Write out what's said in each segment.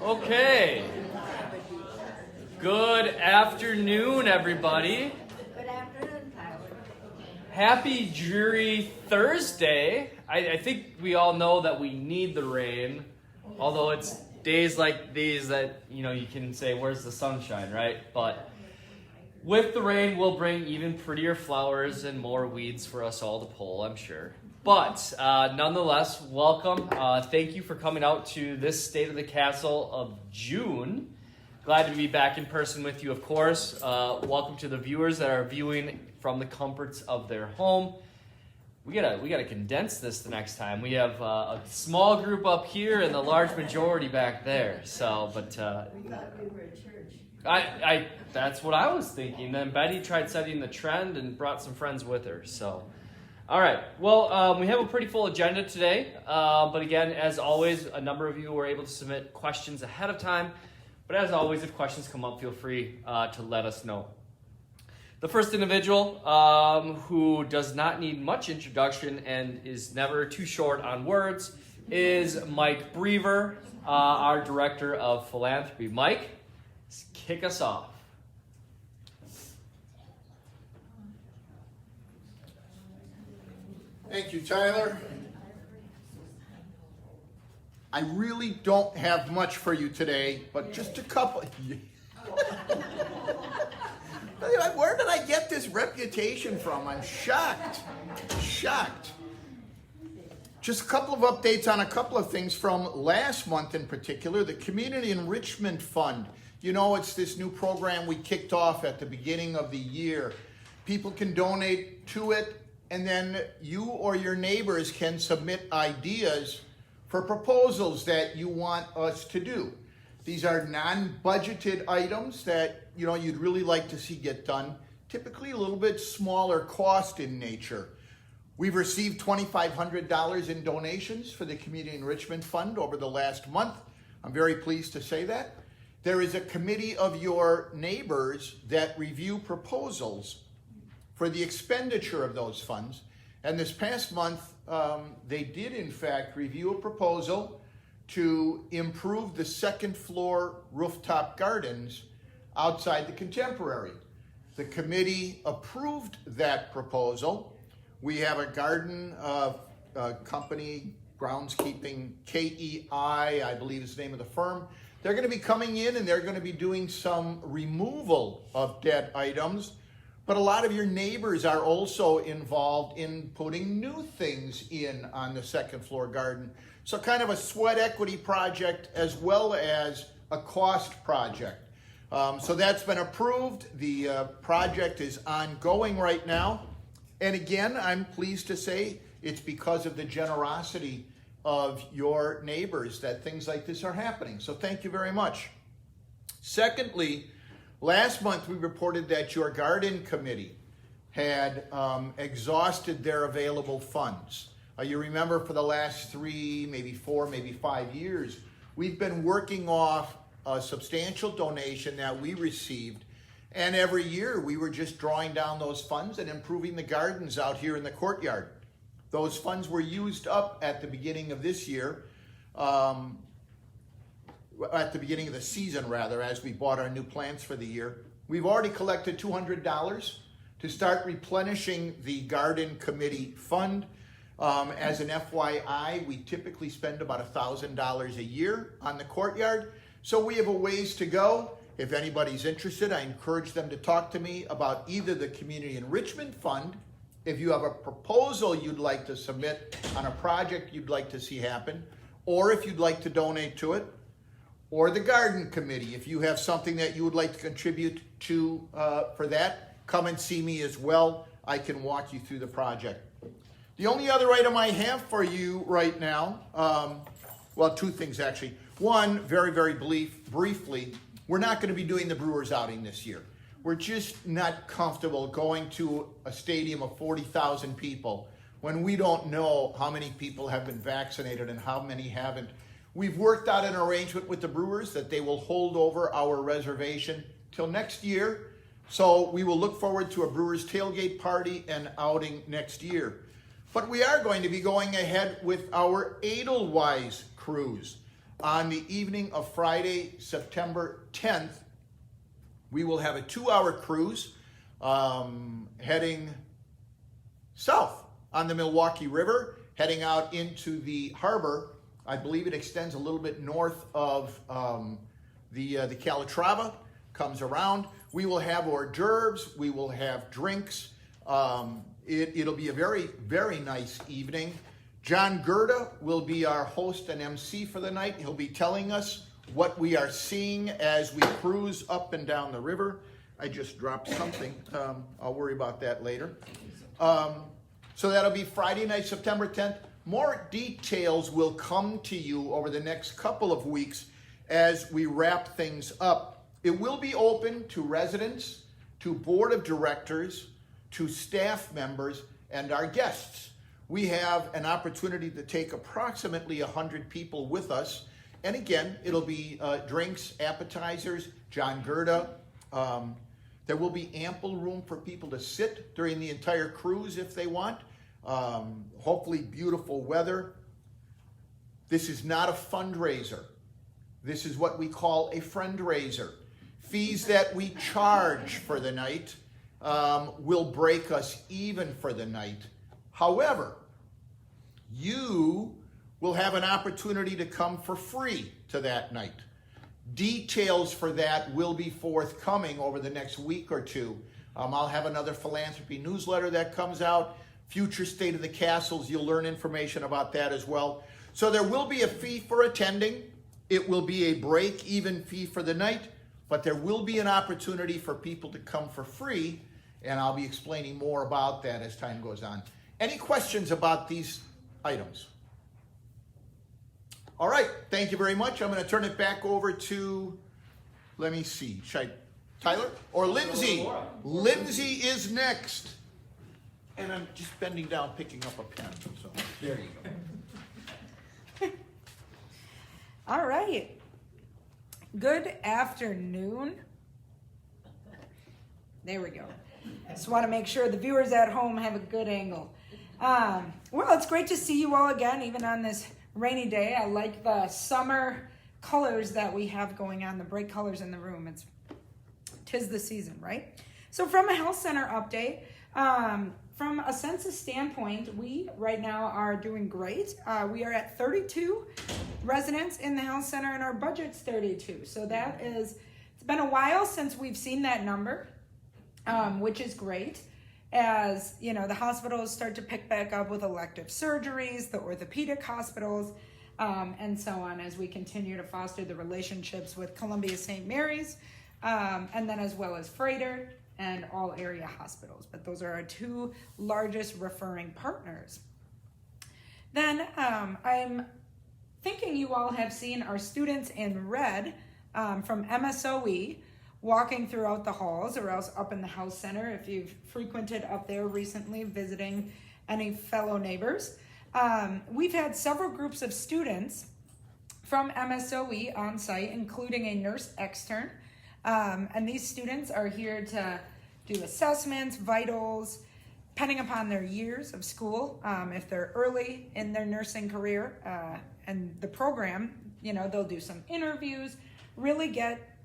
Okay. Good afternoon, everybody. Good afternoon, Tyler. Happy Dreary Thursday. I think we all know that we need the rain, although it's days like these that, you can say, where's the sunshine, right? But with the rain, we'll bring even prettier flowers and more weeds for us all to pull, I'm sure. But nonetheless, welcome. Thank you for coming out to this State of the Castle of June. Glad to be back in person with you, of course. Welcome to the viewers that are viewing from the comforts of their home. We gotta condense this the next time. We have a small group up here and the large majority back there. So, but We thought we were at church. That's what I was thinking. Then Betty tried setting the trend and brought some friends with her. So, all right. Well, we have a pretty full agenda today. But again, as always, a number of you were able to submit questions ahead of time. But as always, if questions come up, feel free to let us know. The first individual who does not need much introduction and is never too short on words is Mike Brever, our Director of Philanthropy. Mike, kick us off. Thank you, Tyler. I really don't have much for you today, but just a couple. Where did I get this reputation from? I'm shocked. Just a couple of updates on a couple of things from last month in particular. The Community Enrichment Fund. It's this new program we kicked off at the beginning of the year. People can donate to it, and then you or your neighbors can submit ideas for proposals that you want us to do. These are non-budgeted items that you'd really like to see get done, typically a little bit smaller cost in nature. We've received $2,500 in donations for the Community Enrichment Fund over the last month. I'm very pleased to say that. There is a committee of your neighbors that review proposals for the expenditure of those funds. And this past month, they did in fact review a proposal to improve the second floor rooftop gardens outside the Contemporary. The committee approved that proposal. We have a garden company, groundskeeping, KEI, I believe is the name of the firm. They're going to be coming in and they're going to be doing some removal of dead items. But a lot of your neighbors are also involved in putting new things in on the second floor garden. So kind of a sweat equity project as well as a cost project. So that's been approved. The project is ongoing right now. And again, I'm pleased to say it's because of the generosity of your neighbors that things like this are happening. So thank you very much. Secondly, last month we reported that your garden committee had exhausted their available funds. You remember for the last 3, maybe 4, maybe 5 years, we've been working off a substantial donation that we received. And every year we were just drawing down those funds and improving the gardens out here in the courtyard. Those funds were used up at the beginning of this year, at the beginning of the season rather, as we bought our new plants for the year. We've already collected $200 to start replenishing the garden committee fund. As an FYI, we typically spend about $1,000 a year on the courtyard. So we have a ways to go. If anybody's interested, I encourage them to talk to me about either the Community Enrichment Fund, if you have a proposal you'd like to submit on a project you'd like to see happen, or if you'd like to donate to it, or the Garden Committee. If you have something that you would like to contribute to for that, come and see me as well. I can walk you through the project. The only other item I have for you right now, well, two things actually. One, very, very briefly, we're not going to be doing the Brewers outing this year. We're just not comfortable going to a stadium of 40,000 people when we don't know how many people have been vaccinated and how many haven't. We've worked out an arrangement with the Brewers that they will hold over our reservation till next year. So we will look forward to a Brewers tailgate party and outing next year. But we are going to be going ahead with our Edelweiss cruise. On the evening of Friday, September 10th, we will have a 2-hour cruise heading south on the Milwaukee River, heading out into the harbor. I believe it extends a little bit north of the Calatrava, comes around. We will have hors d'oeuvres, we will have drinks. It'll be a very, very nice evening. John Gerda will be our host and MC for the night. He'll be telling us what we are seeing as we cruise up and down the river. I just dropped something. I'll worry about that later. So that'll be Friday night, September 10th. More details will come to you over the next couple of weeks as we wrap things up. It will be open to residents, to board of directors, to staff members, and our guests. We have an opportunity to take approximately 100 people with us. And again, it'll be drinks, appetizers, John Gerda. There will be ample room for people to sit during the entire cruise if they want. Hopefully beautiful weather. This is not a fundraiser. This is what we call a friend-raiser. Fees that we charge for the night will break us even for the night. However, you will have an opportunity to come for free to that night. Details for that will be forthcoming over the next week or two. I'll have another philanthropy newsletter that comes out. Future State of the Castles, you'll learn information about that as well. So there will be a fee for attending. It will be a break-even fee for the night, but there will be an opportunity for people to come for free, and I'll be explaining more about that as time goes on. Any questions about these items? All right, thank you very much. I'm going to turn it back over to, let me see, Tyler or Lindsay? Lindsay is next. And I'm just bending down, picking up a pen. So there you go. All right. Good afternoon. There we go. Just want to make sure the viewers at home have a good angle. Well, it's great to see you all again, even on this rainy day. I like the summer colors that we have going on, the bright colors in the room. Tis the season, right? So from a health center update, from a census standpoint, we right now are doing great. We are at 32 residents in the health center and our budget's 32. So that is, it's been a while since we've seen that number, which is great. As you know, the hospitals start to pick back up with elective surgeries, the orthopedic hospitals, and so on, as we continue to foster the relationships with Columbia St. Mary's, and then as well as Freighter and all area hospitals. But those are our two largest referring partners. Then I'm thinking you all have seen our students in red from MSOE walking throughout the halls, or else up in the health center if you've frequented up there recently visiting any fellow neighbors. We've had several groups of students from MSOE on site, including a nurse extern. And these students are here to do assessments, vitals, depending upon their years of school. If they're early in their nursing career and the program, you know, they'll do some interviews, really get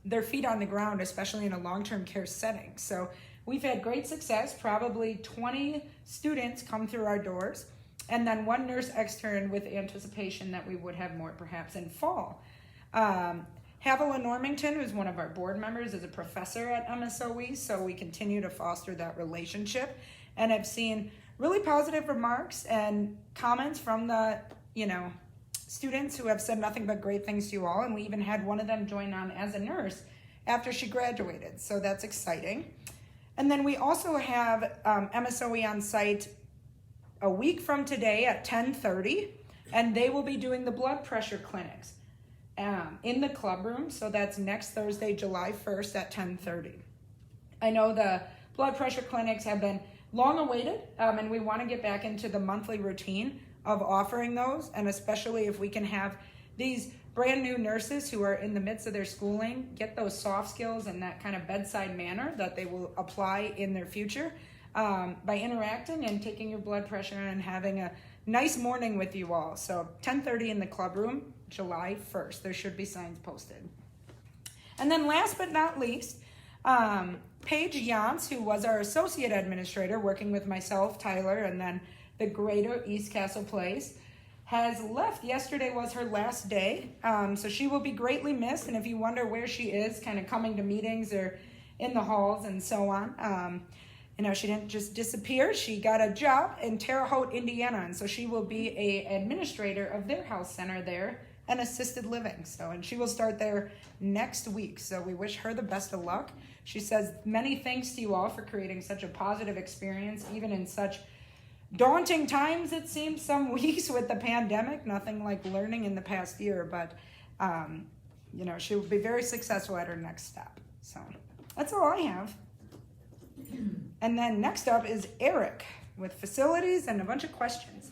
their feet on the ground, especially in a long-term care setting. So we've had great success, probably 20 students come through our doors, and then one nurse extern with anticipation that we would have more perhaps in fall. Havilah Normington, who's one of our board members, is a professor at MSOE, so we continue to foster that relationship. And I've seen really positive remarks and comments from the, students who have said nothing but great things to you all, and we even had one of them join on as a nurse after she graduated, so that's exciting. And then we also have MSOE on site a week from today at 10:30, and they will be doing the blood pressure clinics in the club room, so that's next Thursday, July 1st at 10:30. I know the blood pressure clinics have been long awaited, and we want to get back into the monthly routine of offering those, and especially if we can have these brand new nurses who are in the midst of their schooling get those soft skills and that kind of bedside manner that they will apply in their future by interacting and taking your blood pressure and having a nice morning with you all. So 10:30 in the club room, July 1st. There should be signs posted. And then last but not least, Paige Yance, who was our associate administrator working with myself, Tyler, and then the greater East Castle Place, has left. Yesterday was her last day. So she will be greatly missed. And if you wonder where she is, kind of coming to meetings or in the halls and so on, she didn't just disappear. She got a job in Terre Haute, Indiana. And so she will be a administrator of their health center there and assisted living. And she will start there next week. So we wish her the best of luck. She says many thanks to you all for creating such a positive experience, even in such daunting times, it seems, some weeks with the pandemic. Nothing like learning in the past year, but she will be very successful at her next step. So that's all I have. And then next up is Eric with facilities and a bunch of questions.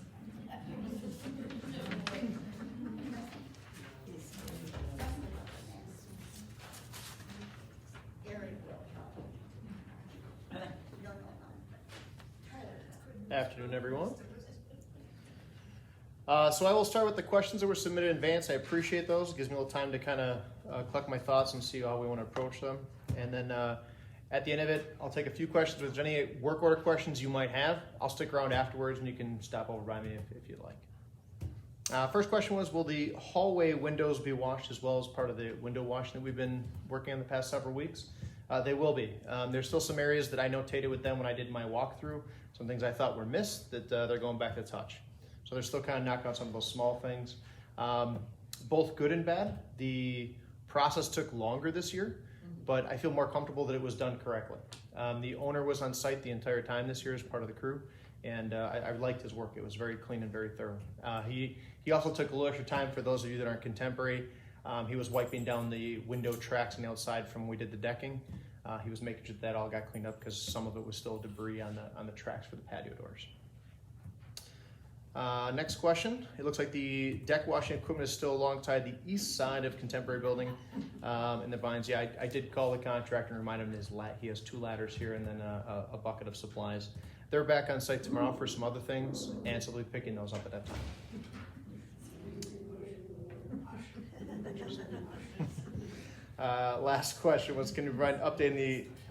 Afternoon, everyone. So I will start with the questions that were submitted in advance. I appreciate those. It gives me a little time to kind of collect my thoughts and see how we want to approach them. And then at the end of it, I'll take a few questions. If there's any work order questions you might have, I'll stick around afterwards and you can stop over by me if you'd like. First question was, will the hallway windows be washed as well as part of the window washing that we've been working on the past several weeks? They will be. There's still some areas that I notated with them when I did my walkthrough. Some things I thought were missed that they're going back to touch. So they're still kind of knocking out some of those small things. Both good and bad. The process took longer this year, but I feel more comfortable that it was done correctly. The owner was on site the entire time this year as part of the crew, and I liked his work. It was very clean and very thorough. He also took a little extra time for those of you that aren't contemporary. He was wiping down the window tracks on the outside from when we did the decking. He was making sure that all got cleaned up because some of it was still debris on the tracks for the patio doors. Next question. It looks like the deck washing equipment is still alongside the east side of Contemporary Building in the vines. Yeah, I did call the contractor and remind him he has 2 ladders here and then a bucket of supplies. They're back on site tomorrow for some other things, and so we'll be picking those up at that time. Last question was, can you provide an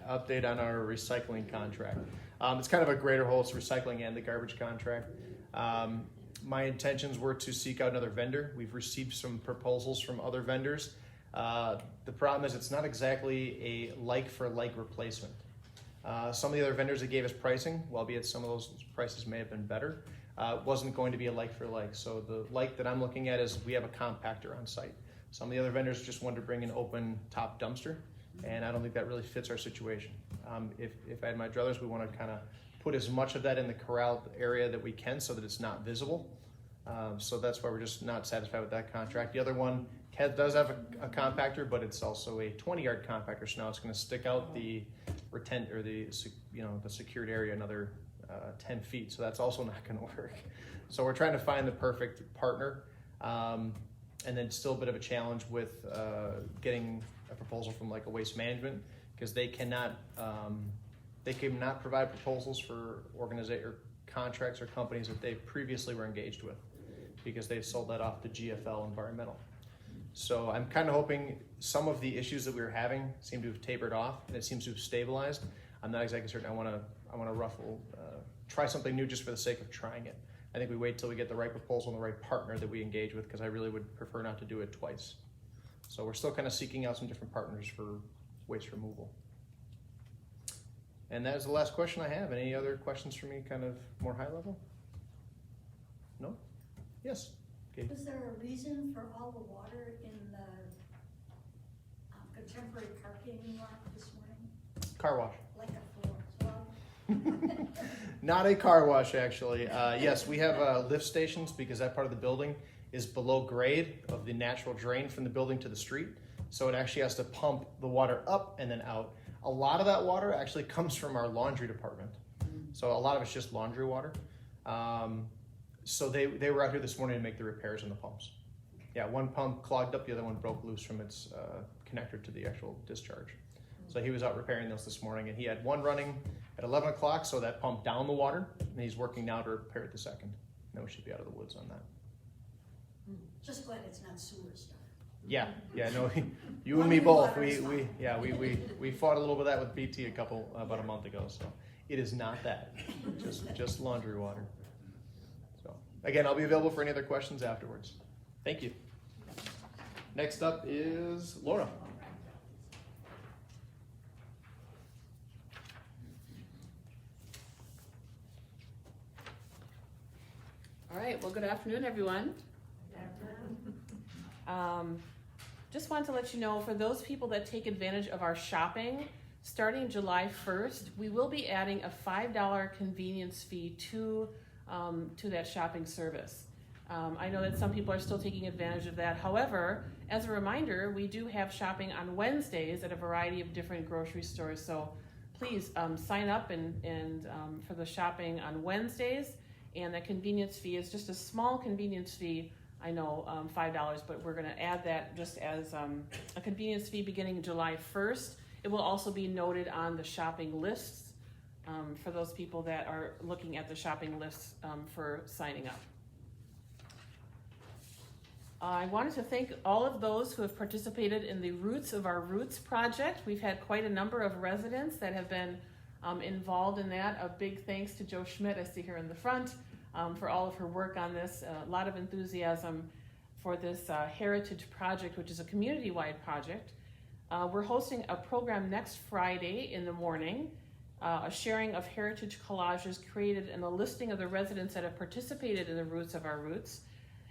update on our recycling contract? It's kind of a greater whole. It's recycling and the garbage contract. My intentions were to seek out another vendor. We've received some proposals from other vendors. The problem is it's not exactly a like-for-like replacement. Some of the other vendors that gave us pricing, albeit some of those prices may have been better, wasn't going to be a like-for-like. So the like that I'm looking at is we have a compactor on site. Some of the other vendors just wanted to bring an open top dumpster, and I don't think that really fits our situation. If I had my druthers, we want to kind of put as much of that in the corral area that we can so that it's not visible. So that's why we're just not satisfied with that contract. The other one does have a compactor, but it's also a 20-yard compactor, so now it's going to stick out the the secured area another 10 feet. So that's also not going to work. So we're trying to find the perfect partner. And then still a bit of a challenge with getting a proposal from like a Waste Management, because they cannot provide proposals for contracts or companies that they previously were engaged with, because they've sold that off to GFL Environmental. So I'm kind of hoping some of the issues that we were having seem to have tapered off and it seems to have stabilized. I'm not exactly certain. I want to try something new just for the sake of trying it. I think we wait till we get the right proposal and the right partner that we engage with, because I really would prefer not to do it twice. So we're still kind of seeking out some different partners for waste removal. And that is the last question I have. Any other questions for me, kind of more high level? No? Yes? Okay. Was there a reason for all the water in the Contemporary parking lot this morning? Car wash. Like a floor. Not a car wash, actually. Yes, we have lift stations because that part of the building is below grade of the natural drain from the building to the street. So it actually has to pump the water up and then out. A lot of that water actually comes from our laundry department. So a lot of it's just laundry water. So they were out here this morning to make the repairs on the pumps. Yeah, one pump clogged up, the other one broke loose from its connector to the actual discharge. So he was out repairing those this morning, and he had one running at 11 o'clock, so that pumped down the water, and he's working now to repair it the second. then we should be out of the woods on that. Just glad it's not sewer stuff. Yeah, no, you and me both. We fought a little bit of that with BT about a month ago. So it is not that, just laundry water. So again, I'll be available for any other questions afterwards. Thank you. Next up is Laura. All right, well, good afternoon, everyone. Just wanted to let you know, for those people that take advantage of our shopping, starting July 1st, we will be adding a $5 convenience fee to that shopping service. I know that some people are still taking advantage of that. However, as a reminder, we do have shopping on Wednesdays at a variety of different grocery stores. So please sign up and for the shopping on Wednesdays. And the convenience fee is just a small convenience fee. I know $5, but we're going to add that just as a convenience fee beginning July 1st. It will also be noted on the shopping lists for those people that are looking at the shopping lists for signing up. I wanted to thank all of those who have participated in the Roots of Our Roots project. We've had quite a number of residents that have been involved in that. A big thanks to Joe Schmidt, I see her in the front, for all of her work on this. A lot of enthusiasm for this heritage project, which is a community-wide project. We're hosting a program next Friday in the morning, a sharing of heritage collages created and a listing of the residents that have participated in the Roots of Our Roots.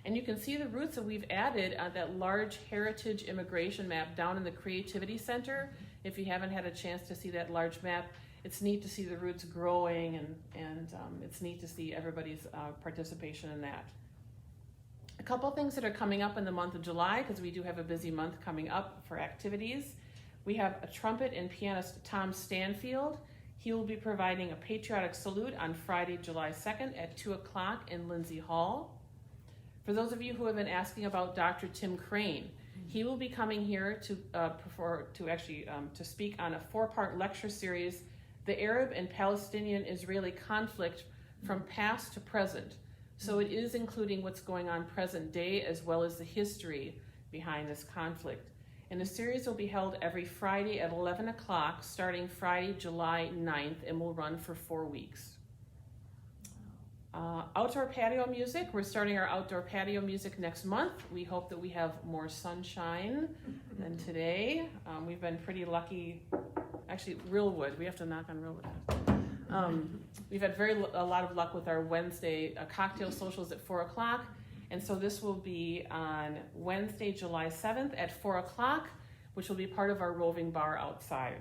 And you can see the roots that we've added on that large heritage immigration map down in the Creativity Center. If you haven't had a chance to see that large map, it's neat to see the roots growing, and it's neat to see everybody's participation in that. A couple things that are coming up in the month of July, because we do have a busy month coming up for activities. We have a trumpet and pianist Tom Stanfield. He will be providing a patriotic salute on Friday, July 2nd at 2 o'clock in Lindsay Hall. For those of you who have been asking about Dr. Tim Crane, he will be coming here to speak on a 4-part lecture series, The Arab and Palestinian-Israeli Conflict from Past to Present. So it is including what's going on present day as well as the history behind this conflict. And the series will be held every Friday at 11 o'clock, starting Friday, July 9th, and will run for 4 weeks. Outdoor patio music. We're starting our outdoor patio music next month. We hope that we have more sunshine than today. We've been pretty lucky. Actually, real wood. We have to knock on real wood. We've had a lot of luck with our Wednesday cocktail socials at 4 o'clock. And so this will be on Wednesday, July 7th at 4 o'clock, which will be part of our roving bar outside.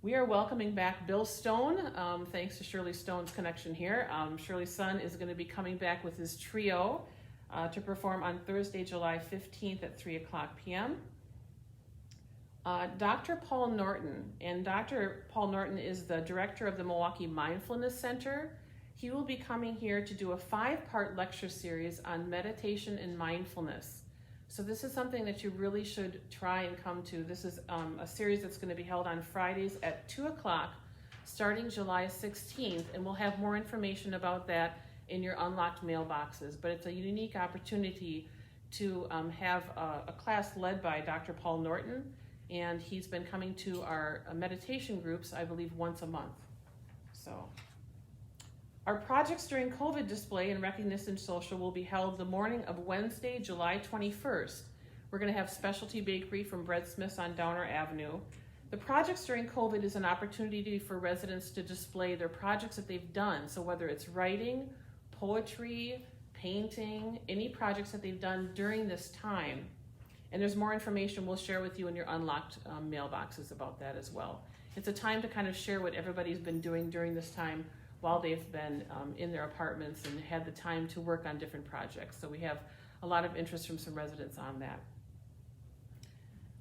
We are welcoming back Bill Stone, thanks to Shirley Stone's connection here. Shirley's son is going to be coming back with his trio to perform on Thursday, July 15th at 3 o'clock p.m. Dr. Paul Norton, and Dr. Paul Norton is the director of the Milwaukee Mindfulness Center. He will be coming here to do a 5-part lecture series on meditation and mindfulness. So this is something that you really should try and come to. This is a series that's going to be held on Fridays at 2 o'clock, starting July 16th, and we'll have more information about that in your unlocked mailboxes. But it's a unique opportunity to have a class led by Dr. Paul Norton, and he's been coming to our meditation groups, I believe, once a month. So our Projects During COVID display in Recognition Social will be held the morning of Wednesday, July 21st. We're going to have Specialty Bakery from Bread Smiths on Downer Avenue. The Projects During COVID is an opportunity for residents to display their projects that they've done. So whether it's writing, poetry, painting, any projects that they've done during this time. And there's more information we'll share with you in your unlocked mailboxes about that as well. It's a time to kind of share what everybody's been doing during this time while they've been in their apartments and had the time to work on different projects. So we have a lot of interest from some residents on that.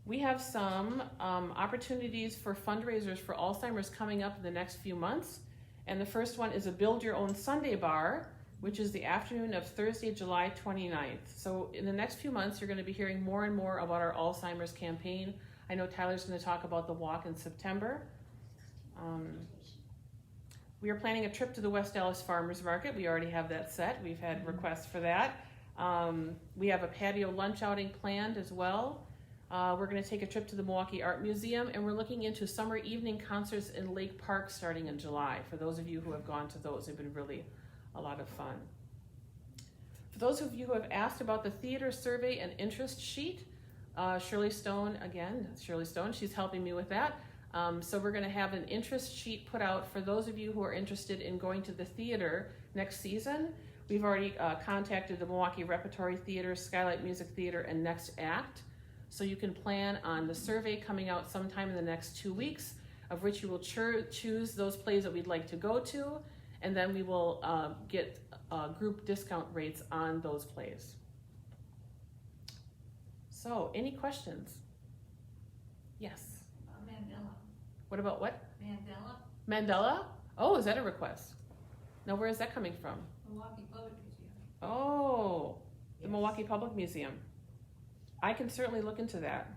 We have some opportunities for fundraisers for Alzheimer's coming up in the next few months. And the first one is a Build Your Own Sunday Bar, which is the afternoon of Thursday, July 29th. So in the next few months, you're going to be hearing more and more about our Alzheimer's campaign. I know Tyler's going to talk about the walk in September. We are planning a trip to the West Dallas Farmers Market. We already have that set. We've had requests for that. We have a patio lunch outing planned as well. We're going to take a trip to the Milwaukee Art Museum, and we're looking into summer evening concerts in Lake Park starting in July. For those of you who have gone to those, they've been really a lot of fun. For those of you who have asked about the theater survey and interest sheet, Shirley Stone, she's helping me with that. So we're going to have an interest sheet put out for those of you who are interested in going to the theater next season. We've already contacted the Milwaukee Repertory Theater, Skylight Music Theater, and Next Act. So you can plan on the survey coming out sometime in the next 2 weeks, of which you will choose those plays that we'd like to go to, and then we will get group discount rates on those plays. So, any questions? Yes. Mandela. What about what? Mandela, Mandela? Oh, is that a request? Now, where is that coming from? Milwaukee Public Museum. Oh, the Milwaukee Public Museum. I can certainly look into that.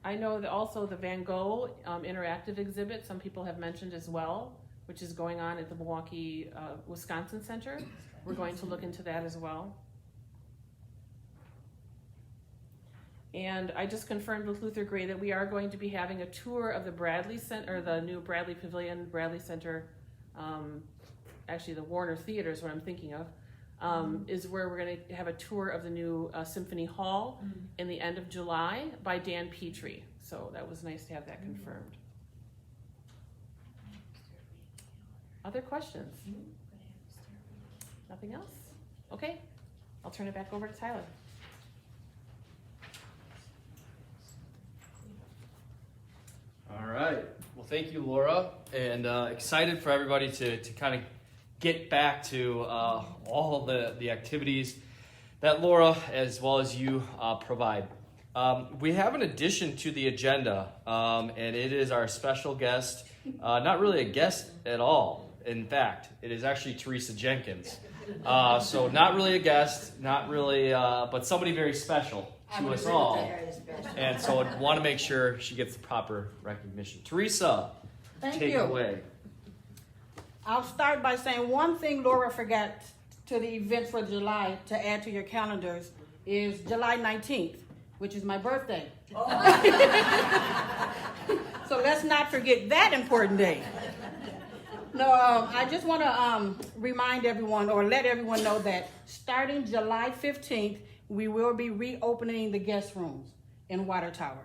I know that also the Van Gogh interactive exhibit, some people have mentioned as well, which is going on at the Milwaukee, Wisconsin Center. We're going to look into that as well. And I just confirmed with Luther Gray that we are going to be having a tour of the Bradley Center, or the new Bradley Pavilion, Bradley Center, actually the Warner Theater is what I'm thinking of, is where we're going to have a tour of the new Symphony Hall in the end of July by Dan Petrie. So that was nice to have that confirmed. Other questions? Nothing else? Okay, I'll turn it back over to Tyler. All right. Well, thank you, Laura, and excited for everybody to kind of get back to all the activities that Laura, as well as you, provide. We have an addition to the agenda, and it is our special guest, not really a guest at all. In fact, it is actually Teresa Jenkins. So not really a guest, not really, but somebody very special to us all. And so I want to make sure she gets the proper recognition. Teresa, Thank take you. it away. I'll start by saying one thing Laura forgot to the events for July to add to your calendars is July 19th, which is my birthday. So let's not forget that important day. No, I just want to remind everyone or let everyone know that starting July 15th, we will be reopening the guest rooms in Water Tower.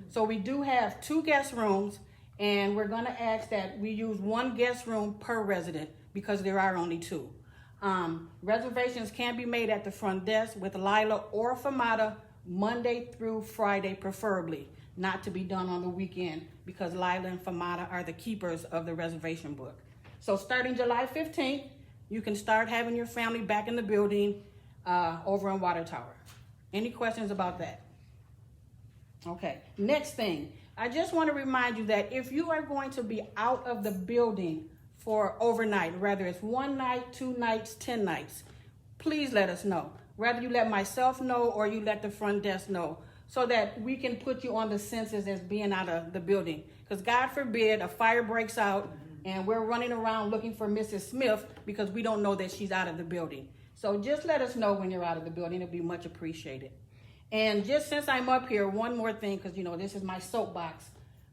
So we do have 2 guest rooms, and we're going to ask that we use 1 guest room per resident because there are only 2. Reservations can be made at the front desk with Lila or Famata Monday through Friday, preferably, not to be done on the weekend because Lila and Famata are the keepers of the reservation book. So starting July 15th, you can start having your family back in the building over in Water Tower. Any questions about that? Okay, next thing. I just want to remind you that if you are going to be out of the building for overnight, whether it's 1 night, 2 nights, 10 nights, please let us know. Whether you let myself know or you let the front desk know so that we can put you on the census as being out of the building. Because God forbid a fire breaks out and we're running around looking for Mrs. Smith because we don't know that she's out of the building. So just let us know when you're out of the building. It'll be much appreciated. And just since I'm up here, one more thing, because, this is my soapbox.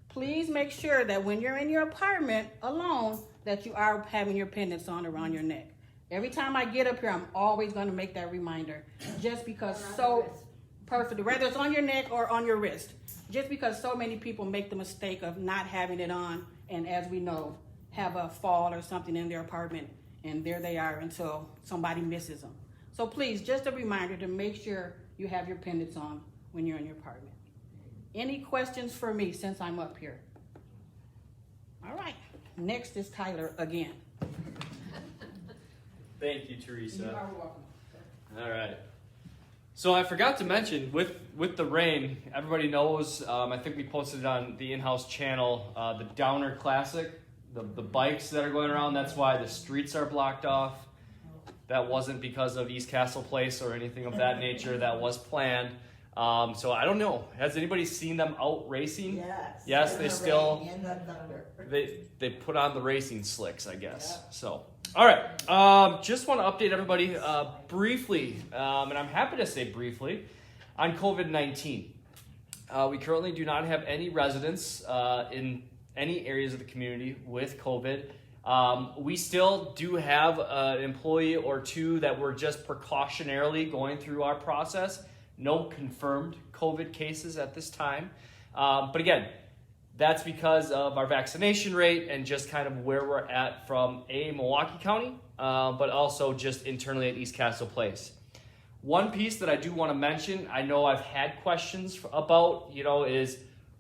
Please make sure that when you're in your apartment alone, that you are having your pendants on around your neck. Every time I get up here, I'm always going to make that reminder. Just because perfect, whether it's on your neck or on your wrist. Just because so many people make the mistake of not having it on, and as we know, have a fall or something in their apartment, and there they are until somebody misses them. So please, just a reminder to make sure you have your pendants on when you're in your apartment. Any questions for me since I'm up here? All right, next is Tyler again. Thank you, Teresa. You are welcome. All right. So I forgot to mention, with the rain, everybody knows, I think we posted it on the in-house channel, the Downer Classic, the bikes that are going around, that's why the streets are blocked off. That wasn't because of East Castle Place or anything of that nature. That was planned. So I don't know. Has anybody seen them out racing? Yes. Yes, In they the still rain, in the thunder. they put on the racing slicks, I guess. So, all right. Just want to update everybody briefly, and I'm happy to say briefly, on COVID-19. We currently do not have any residents in any areas of the community with COVID. We still do have an employee or two that we're just precautionarily going through our process. No confirmed COVID cases at this time. But again, that's because of our vaccination rate and just kind of where we're at from Milwaukee County, but also just internally at East Castle Place. One piece that I do want to mention, I know I've had questions about, is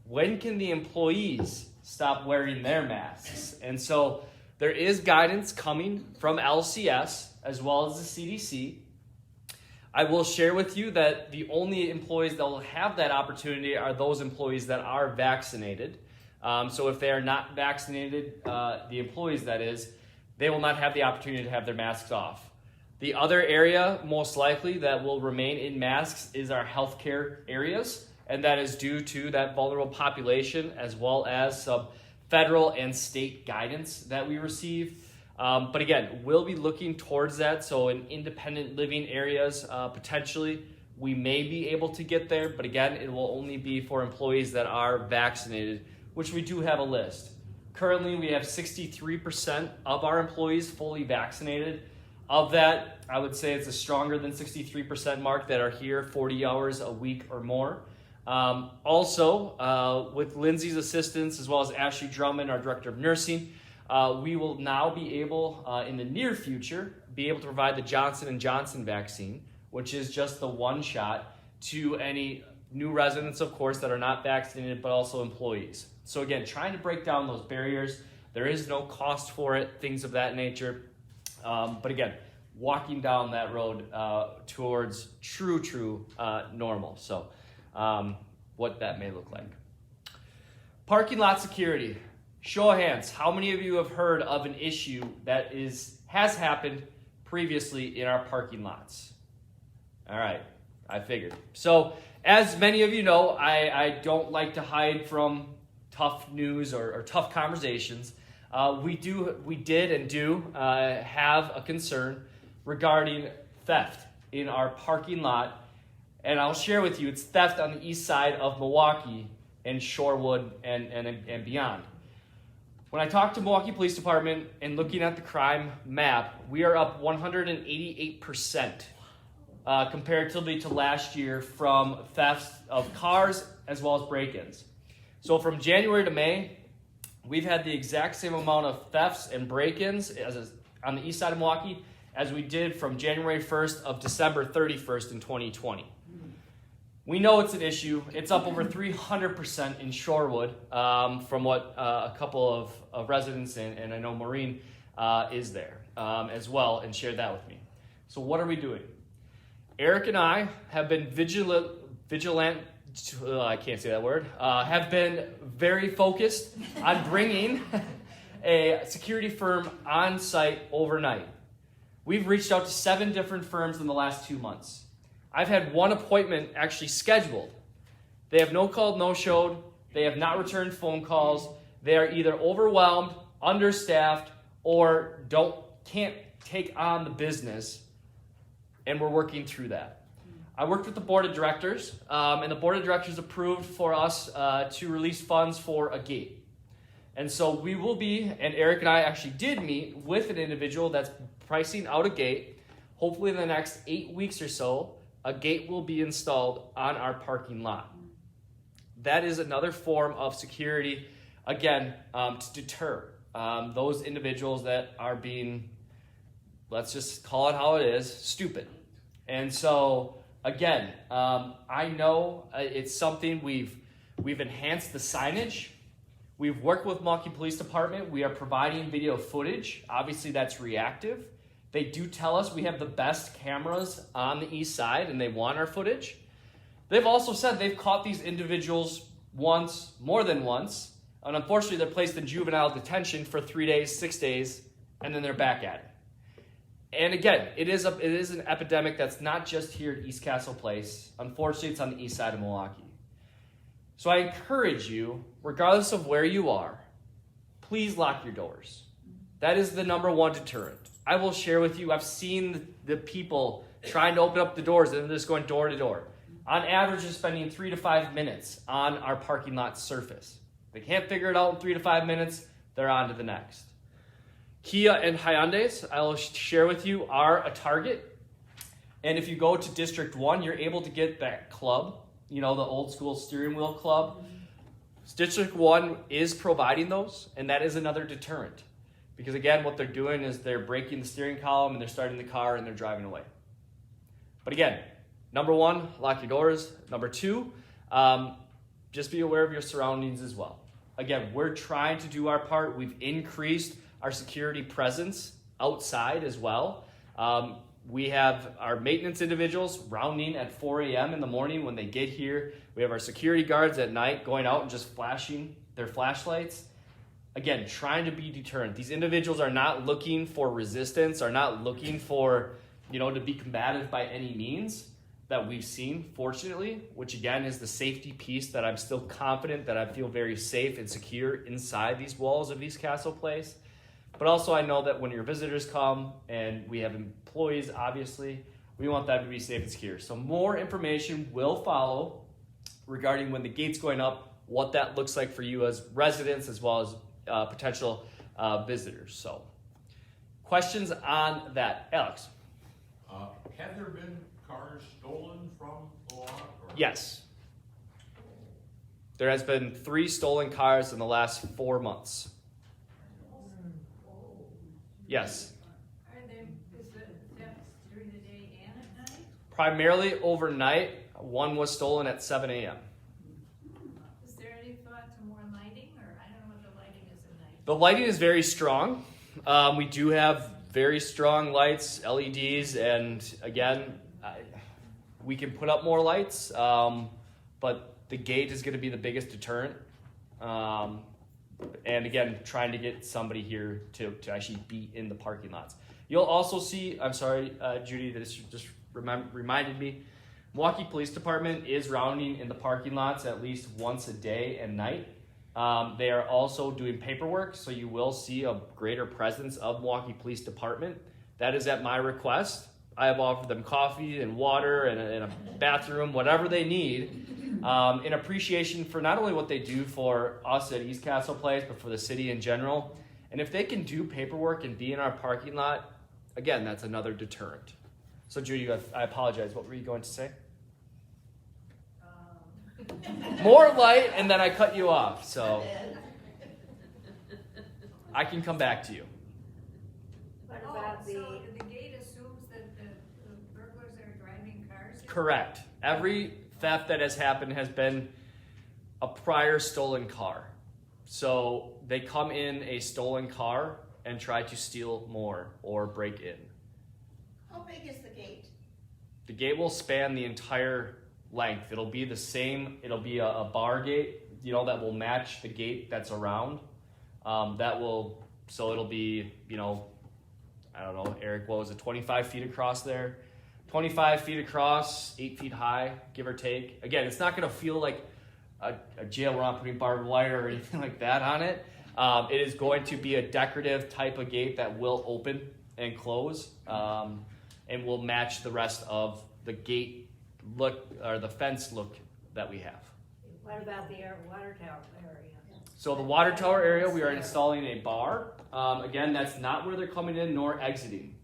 when can the employees stop wearing their masks? And so there is guidance coming from LCS as well as the CDC. I will share with you that the only employees that will have that opportunity are those employees that are vaccinated. So if they are not vaccinated, the employees that is, they will not have the opportunity to have their masks off. The other area most likely that will remain in masks is our healthcare areas, and that is due to that vulnerable population as well as some federal and state guidance that we receive. But again, we'll be looking towards that. So in independent living areas, potentially we may be able to get there, but again, it will only be for employees that are vaccinated, which we do have a list. Currently, we have 63% of our employees fully vaccinated. Of that, I would say it's a stronger than 63% mark that are here 40 hours a week or more. Also, with Lindsay's assistance, as well as Ashley Drummond, our Director of Nursing, we will now be able, in the near future, be able to provide the Johnson & Johnson vaccine, which is just the one shot to any new residents, of course, that are not vaccinated, but also employees. So again, trying to break down those barriers. There is no cost for it, things of that nature. But again, walking down that road towards true normal. So what that may look like. Parking lot security. Show of hands, how many of you have heard of an issue that has happened previously in our parking lots? All right, I figured. So as many of you know, I don't like to hide from tough news or tough conversations. We did and do have a concern regarding theft in our parking lot. And I'll share with you, it's theft on the east side of Milwaukee and Shorewood and beyond. When I talked to Milwaukee Police Department and looking at the crime map, we are up 188% comparatively to last year from thefts of cars as well as break-ins. So from January to May, we've had the exact same amount of thefts and break-ins on the east side of Milwaukee as we did from January 1st of December 31st in 2020. We know it's an issue. It's up over 300% in Shorewood from what a couple of residents and I know Maureen is there as well and shared that with me. So what are we doing? Eric and I have been vigilant, I can't say that word, have been very focused on bringing a security firm on site overnight. We've reached out to 7 different firms in the last 2 months. I've had one appointment actually scheduled. They have no called, no showed. They have not returned phone calls. They are either overwhelmed, understaffed, or can't take on the business, and we're working through that. I worked with the board of directors, and the board of directors approved for us to release funds for a gate. And so we will be, and Eric and I actually did meet with an individual that's pricing out a gate. Hopefully in the next 8 weeks or so, a gate will be installed on our parking lot. That is another form of security, again, to deter those individuals that are being, let's just call it how it is, stupid. And so, again, I know it's something we've enhanced the signage. We've worked with Milwaukee Police Department. We are providing video footage. Obviously, that's reactive. They do tell us we have the best cameras on the east side and they want our footage. They've also said they've caught these individuals once, more than once, and unfortunately they're placed in juvenile detention for 3 days, 6 days, and then they're back at it. And again, it is an epidemic that's not just here at East Castle Place. Unfortunately, it's on the east side of Milwaukee. So I encourage you, regardless of where you are, please lock your doors. That is the number one deterrent. I will share with you, I've seen the people trying to open up the doors and they're just going door to door. On average, they're spending 3 to 5 minutes on our parking lot surface. They can't figure it out in 3 to 5 minutes, they're on to the next. Kia and Hyundais, I will share with you, are a target. And if you go to District 1, you're able to get that club, the old school steering wheel club. District 1 is providing those, and that is another deterrent. Because again, what they're doing is they're breaking the steering column and they're starting the car and they're driving away. But again, number one, lock your doors. Number two, just be aware of your surroundings as well. Again, we're trying to do our part. We've increased our security presence outside as well. We have our maintenance individuals rounding at 4 a.m. in the morning when they get here. We have our security guards at night going out and just flashing their flashlights. Again, trying to be deterrent. These individuals are not looking for resistance, are not looking for, to be combative by any means that we've seen, fortunately, which again is the safety piece that I'm still confident that I feel very safe and secure inside these walls of East Castle Place. But also I know that when your visitors come and we have employees, obviously, we want them to be safe and secure. So more information will follow regarding when the gate's going up, what that looks like for you as residents as well as potential visitors. So questions on that? Alex? Have there been cars stolen from the lot? Yes. There has been 3 stolen cars in the last 4 months. Yes. Is the theft during the day and at night? Primarily overnight. One was stolen at 7 a.m. Is there any thought to more lighting, or I don't know what the lighting is at night? The lighting is very strong. We do have very strong lights, LEDs, and again, we can put up more lights, but the gate is going to be the biggest deterrent. And again, trying to get somebody here to actually be in the parking lots. You'll also see, I'm sorry, Judy, that just reminded me, Milwaukee Police Department is rounding in the parking lots at least once a day and night. They are also doing paperwork, so you will see a greater presence of Milwaukee Police Department. That is at my request. I have offered them coffee and water and a bathroom, whatever they need, in appreciation for not only what they do for us at East Castle Place, but for the city in general. And if they can do paperwork and be in our parking lot, again, that's another deterrent. So Judy, I apologize. What were you going to say? More light, and then I cut you off. So I can come back to you. What about so the gate assumes that the burglars are driving cars? Correct. Every theft that has happened has been a prior stolen car. So they come in a stolen car and try to steal more or break in. How big is the gate? The gate will span the entire length. It'll be the same. It'll be a bar gate, that will match the gate that's around. So it'll be, I don't know, Eric, what was it, 25 feet across there? 25 feet across, 8 feet high, give or take. Again, it's not going to feel like a jail. We're not putting barbed wire or anything like that on it. It is going to be a decorative type of gate that will open and close and will match the rest of the gate look or the fence look that we have. What about the water tower area? So the water tower area, we are installing a bar. Again, that's not where they're coming in nor exiting.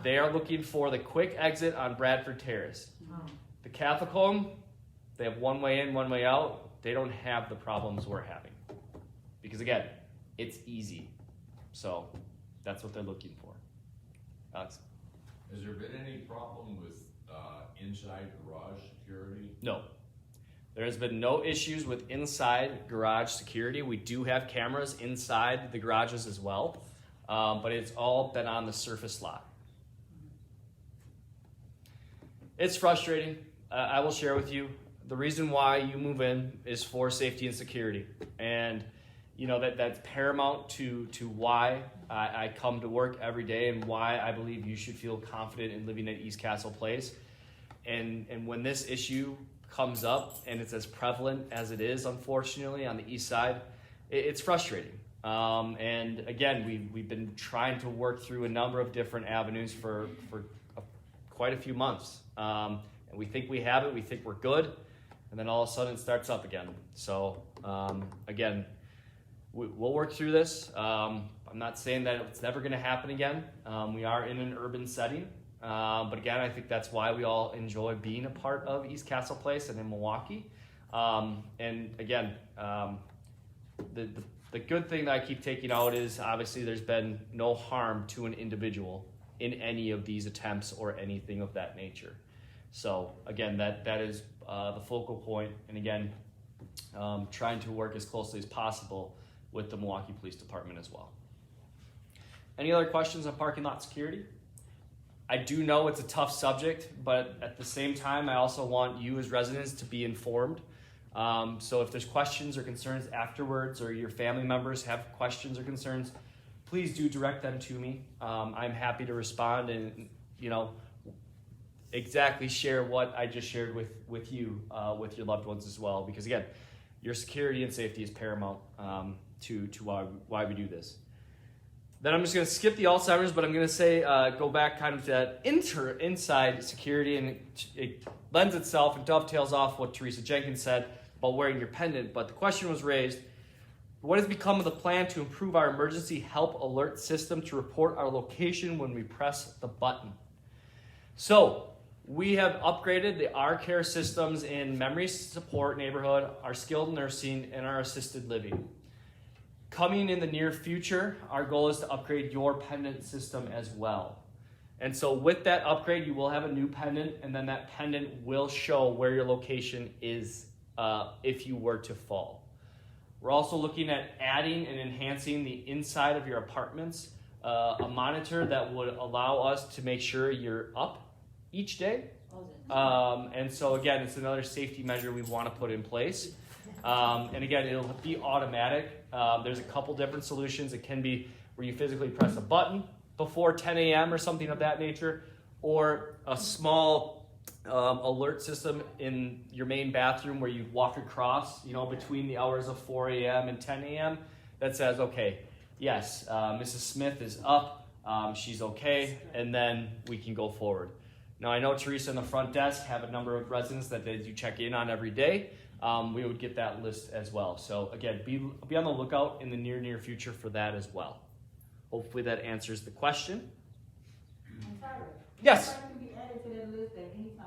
They are looking for the quick exit on Bradford Terrace. The Catholic home, they have one way in, one way out. They don't have the problems we're having. Because again, it's easy. So that's what they're looking for. Alex? Has there been any problem with inside garage security? No. There has been no issues with inside garage security. We do have cameras inside the garages as well, but it's all been on the surface lot. It's frustrating. I will share with you. The reason why you move in is for safety and security. And that's paramount to why I come to work every day and why I believe you should feel confident in living at East Castle Place. And when this issue comes up and it's as prevalent as it is, unfortunately, on the east side, it's frustrating. And again, we've been trying to work through a number of different avenues for quite a few months. And we think we have it, we think we're good, and then all of a sudden it starts up again. So again, we'll work through this. I'm not saying that it's never gonna happen again. We are in an urban setting. But again, I think that's why we all enjoy being a part of East Castle Place and in Milwaukee. And again, the good thing that I keep taking out is obviously there's been no harm to an individual in any of these attempts or anything of that nature. So again, that is the focal point. And again, trying to work as closely as possible with the Milwaukee Police Department as well. Any other questions on parking lot security? I do know it's a tough subject, but at the same time, I also want you as residents to be informed. So if there's questions or concerns afterwards, or your family members have questions or concerns, please do direct them to me. I'm happy to respond and, exactly share what I just shared with you, with your loved ones as well. Because again, your security and safety is paramount to why we do this. Then I'm just going to skip the Alzheimer's, but I'm going to say go back kind of to that inside security, and it lends itself and dovetails off what Teresa Jenkins said about wearing your pendant. But the question was raised, what has become of the plan to improve our emergency help alert system to report our location when we press the button? So we have upgraded the our care systems in memory support neighborhood, our skilled nursing, and our assisted living. Coming in the near future, our goal is to upgrade your pendant system as well. And so with that upgrade, you will have a new pendant, and then that pendant will show where your location is if you were to fall. We're also looking at adding and enhancing the inside of your apartments, a monitor that would allow us to make sure you're up each day. And so again, it's another safety measure we want to put in place. And again, it'll be automatic. There's a couple different solutions. It can be where you physically press a button before 10 a.m. or something of that nature, or a small alert system in your main bathroom where you walk across, between the hours of 4 a.m. and 10 a.m. that says, okay, yes, Mrs. Smith is up, she's okay, and then we can go forward. Now, I know Teresa and the front desk have a number of residents that they do check in on every day. We would get that list as well. So again, be on the lookout in the near future for that as well. Hopefully that answers the question. Yes. Can be added to that list at any time.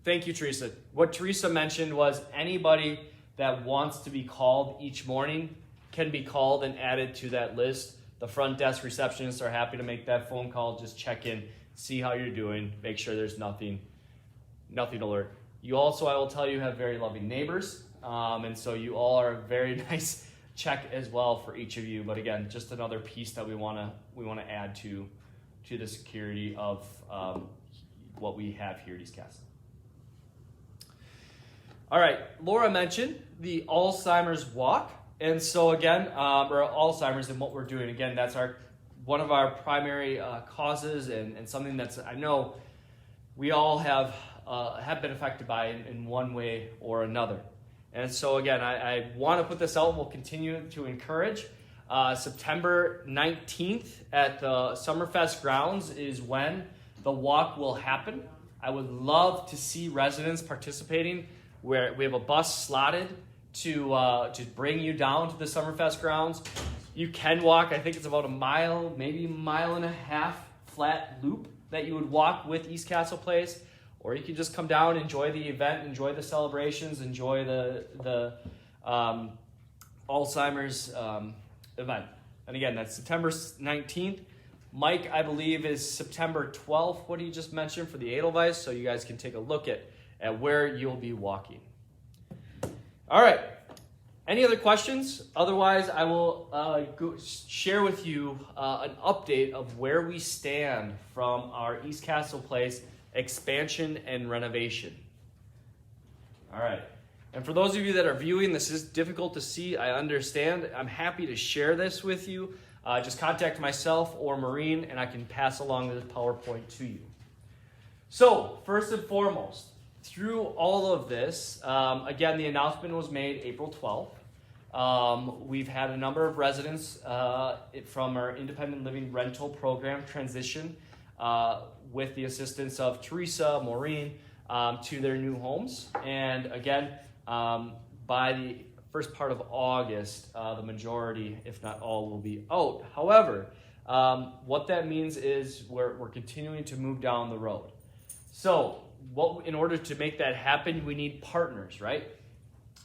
Thank you, Teresa. What Teresa mentioned was anybody that wants to be called each morning can be called and added to that list. The front desk receptionists are happy to make that phone call. Just check in, see how you're doing, make sure there's nothing alert. You also, I will tell you, have very loving neighbors, and so you all are a very nice check as well for each of you. But again, just another piece that we want to add to the security of what we have here at East Castle. All right, Laura mentioned the Alzheimer's walk, and so again, or Alzheimer's and what we're doing. Again, that's one of our primary causes, and something that's I know we all have been affected by in one way or another. And so again, I want to put this out. We'll continue to encourage. September 19th at the Summerfest grounds is when the walk will happen. I would love to see residents participating, where we have a bus slotted to bring you down to the Summerfest grounds. You can walk, I think it's about a mile, maybe a mile and a half flat loop that you would walk with East Castle Place. Or you can just come down, enjoy the event, enjoy the celebrations, enjoy the Alzheimer's event. And again, that's September 19th. Mike, I believe, is September 12th, what you just mentioned, for the Edelweiss, so you guys can take a look at where you'll be walking. All right. Any other questions? Otherwise, I will share with you an update of where we stand from our East Castle Place expansion and renovation. All right. And for those of you that are viewing, this is difficult to see. I understand. I'm happy to share this with you. Just contact myself or Maureen, and I can pass along this PowerPoint to you. So, first and foremost, through all of this, again, the announcement was made April 12th. We've had a number of residents from our independent living rental program transition with the assistance of Teresa, Maureen, to their new homes. And again, by the first part of August, the majority, if not all, will be out. However, what that means is we're continuing to move down the road. So, in order to make that happen, we need partners, right?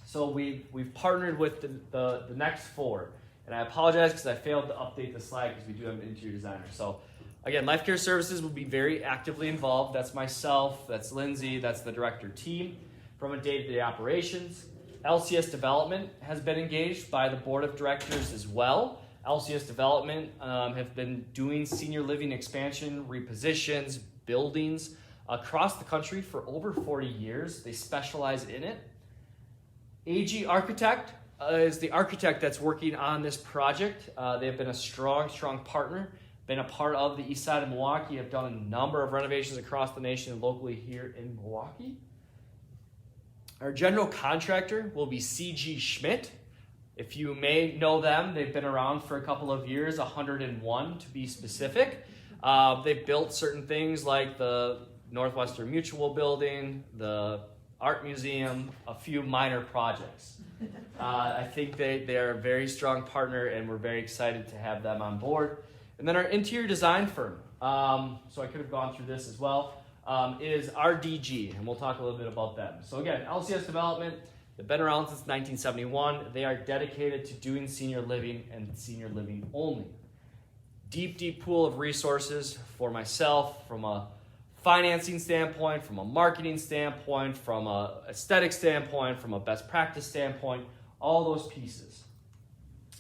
So we've partnered with the next four. And I apologize because I failed to update the slide because we do have an interior designer. So again, Life Care Services will be very actively involved. That's myself, that's Lindsay, that's the director team from a day-to-day operations. LCS Development has been engaged by the board of directors as well. LCS Development have been doing senior living expansion, repositions, buildings across the country for over 40 years. They specialize in it. AG Architect is the architect that's working on this project. They've been a strong partner, been a part of the east side of Milwaukee, have done a number of renovations across the nation and locally here in Milwaukee. Our general contractor will be CG Schmidt. If you may know them, they've been around for a couple of years, 101 to be specific. They've built certain things like the Northwestern Mutual Building, the Art Museum, a few minor projects. I think they are a very strong partner, and we're very excited to have them on board. And then our interior design firm, so I could have gone through this as well, is RDG, and we'll talk a little bit about them. So again, LCS Development, they've been around since 1971. They are dedicated to doing senior living and senior living only. Deep pool of resources for myself from a financing standpoint, from a marketing standpoint, from a aesthetic standpoint, from a best practice standpoint, all those pieces.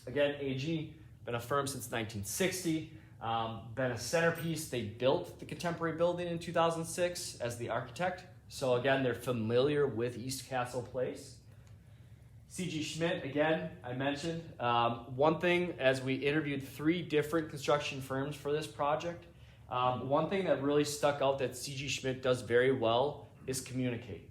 Again, AG, been a firm since 1960, been a centerpiece. They built the contemporary building in 2006 as the architect. So again, they're familiar with East Castle Place. CG Schmidt, again, I mentioned. One thing, as we interviewed 3 different construction firms for this project, one thing that really stuck out that CG Schmidt does very well is communicate.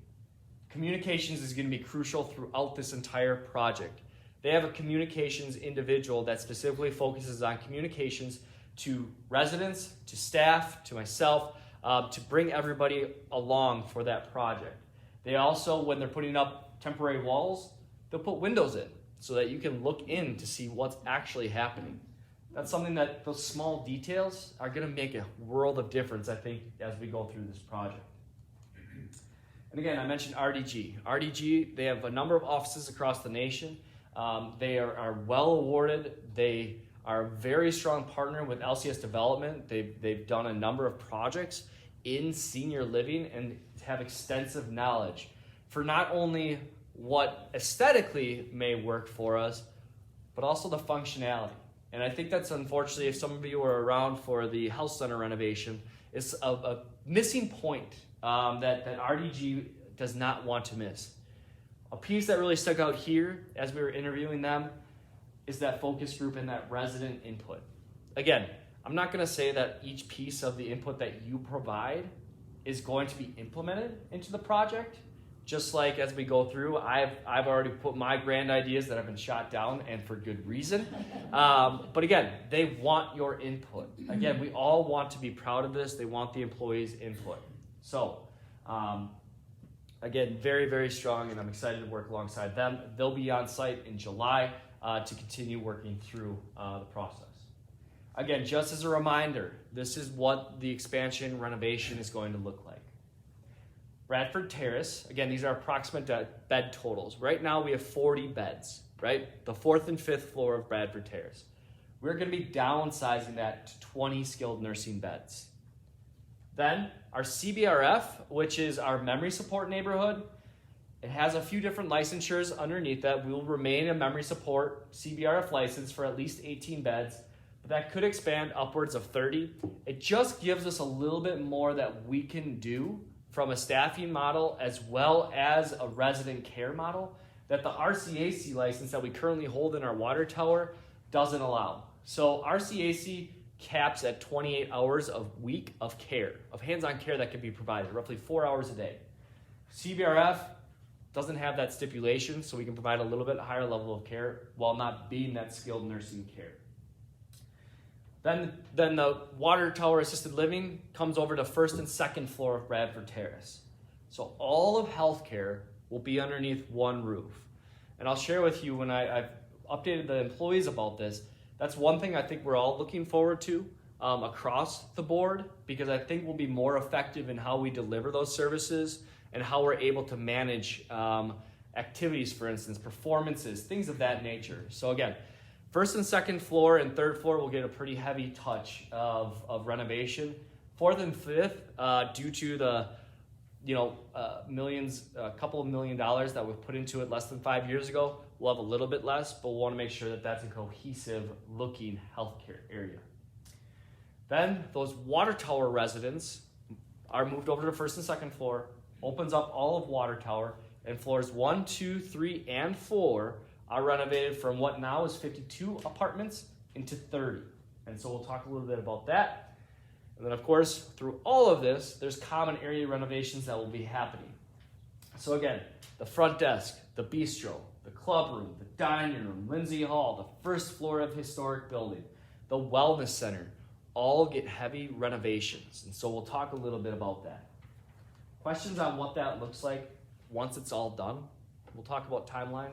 Communications is going to be crucial throughout this entire project. They have a communications individual that specifically focuses on communications to residents, to staff, to myself, to bring everybody along for that project. They also, when they're putting up temporary walls, they'll put windows in so that you can look in to see what's actually happening. That's something that those small details are going to make a world of difference, I think, as we go through this project. And again, I mentioned RDG. RDG, they have a number of offices across the nation. They are well awarded. They are a very strong partner with LCS Development. They've done a number of projects in senior living and have extensive knowledge for not only what aesthetically may work for us, but also the functionality. And I think that's, unfortunately, if some of you were around for the health center renovation, it's a missing point that RDG does not want to miss. A piece that really stuck out here as we were interviewing them is that focus group and that resident input. Again, I'm not going to say that each piece of the input that you provide is going to be implemented into the project. Just like as we go through, I've already put my grand ideas that have been shot down, and for good reason. But again, they want your input. Again, we all want to be proud of this. They want the employees' input. So, again, very strong, and I'm excited to work alongside them. They'll be on site in July to continue working through the process. Again, just as a reminder, this is what the expansion renovation is going to look like. Bradford Terrace, again, these are approximate bed totals. Right now we have 40 beds, right? The 4th and 5th floor of Bradford Terrace. We're going to be downsizing that to 20 skilled nursing beds. Then our CBRF, which is our memory support neighborhood, it has a few different licensures underneath that. We will remain a memory support CBRF license for at least 18 beds, but that could expand upwards of 30. It just gives us a little bit more that we can do from a staffing model as well as a resident care model that the RCAC license that we currently hold in our water tower doesn't allow. So RCAC caps at 28 hours a week of care, of hands-on care that can be provided, roughly 4 hours a day. CBRF doesn't have that stipulation, so we can provide a little bit higher level of care while not being that skilled nursing care. Then the water tower assisted living comes over to first and second floor of Bradford Terrace. So all of healthcare will be underneath one roof. And I'll share with you when I've updated the employees about this, that's one thing I think we're all looking forward to across the board, because I think we'll be more effective in how we deliver those services and how we're able to manage activities, for instance, performances, things of that nature. So again, first and second floor and third floor will get a pretty heavy touch of renovation. Fourth and fifth, due to the millions, a couple of $1 million that we've put into it less than 5 years ago, we'll have a little bit less, but we'll want to make sure that that's a cohesive looking healthcare area. Then those water tower residents are moved over to the first and second floor, opens up all of water tower, and floors 1, 2, 3, and 4 are renovated from what now is 52 apartments into 30. And so we'll talk a little bit about that. And then of course, through all of this, there's common area renovations that will be happening. So again, the front desk, the bistro, the club room, the dining room, Lindsay Hall, the first floor of historic building, the wellness center, all get heavy renovations. And so we'll talk a little bit about that. Questions on what that looks like once it's all done? We'll talk about timeline.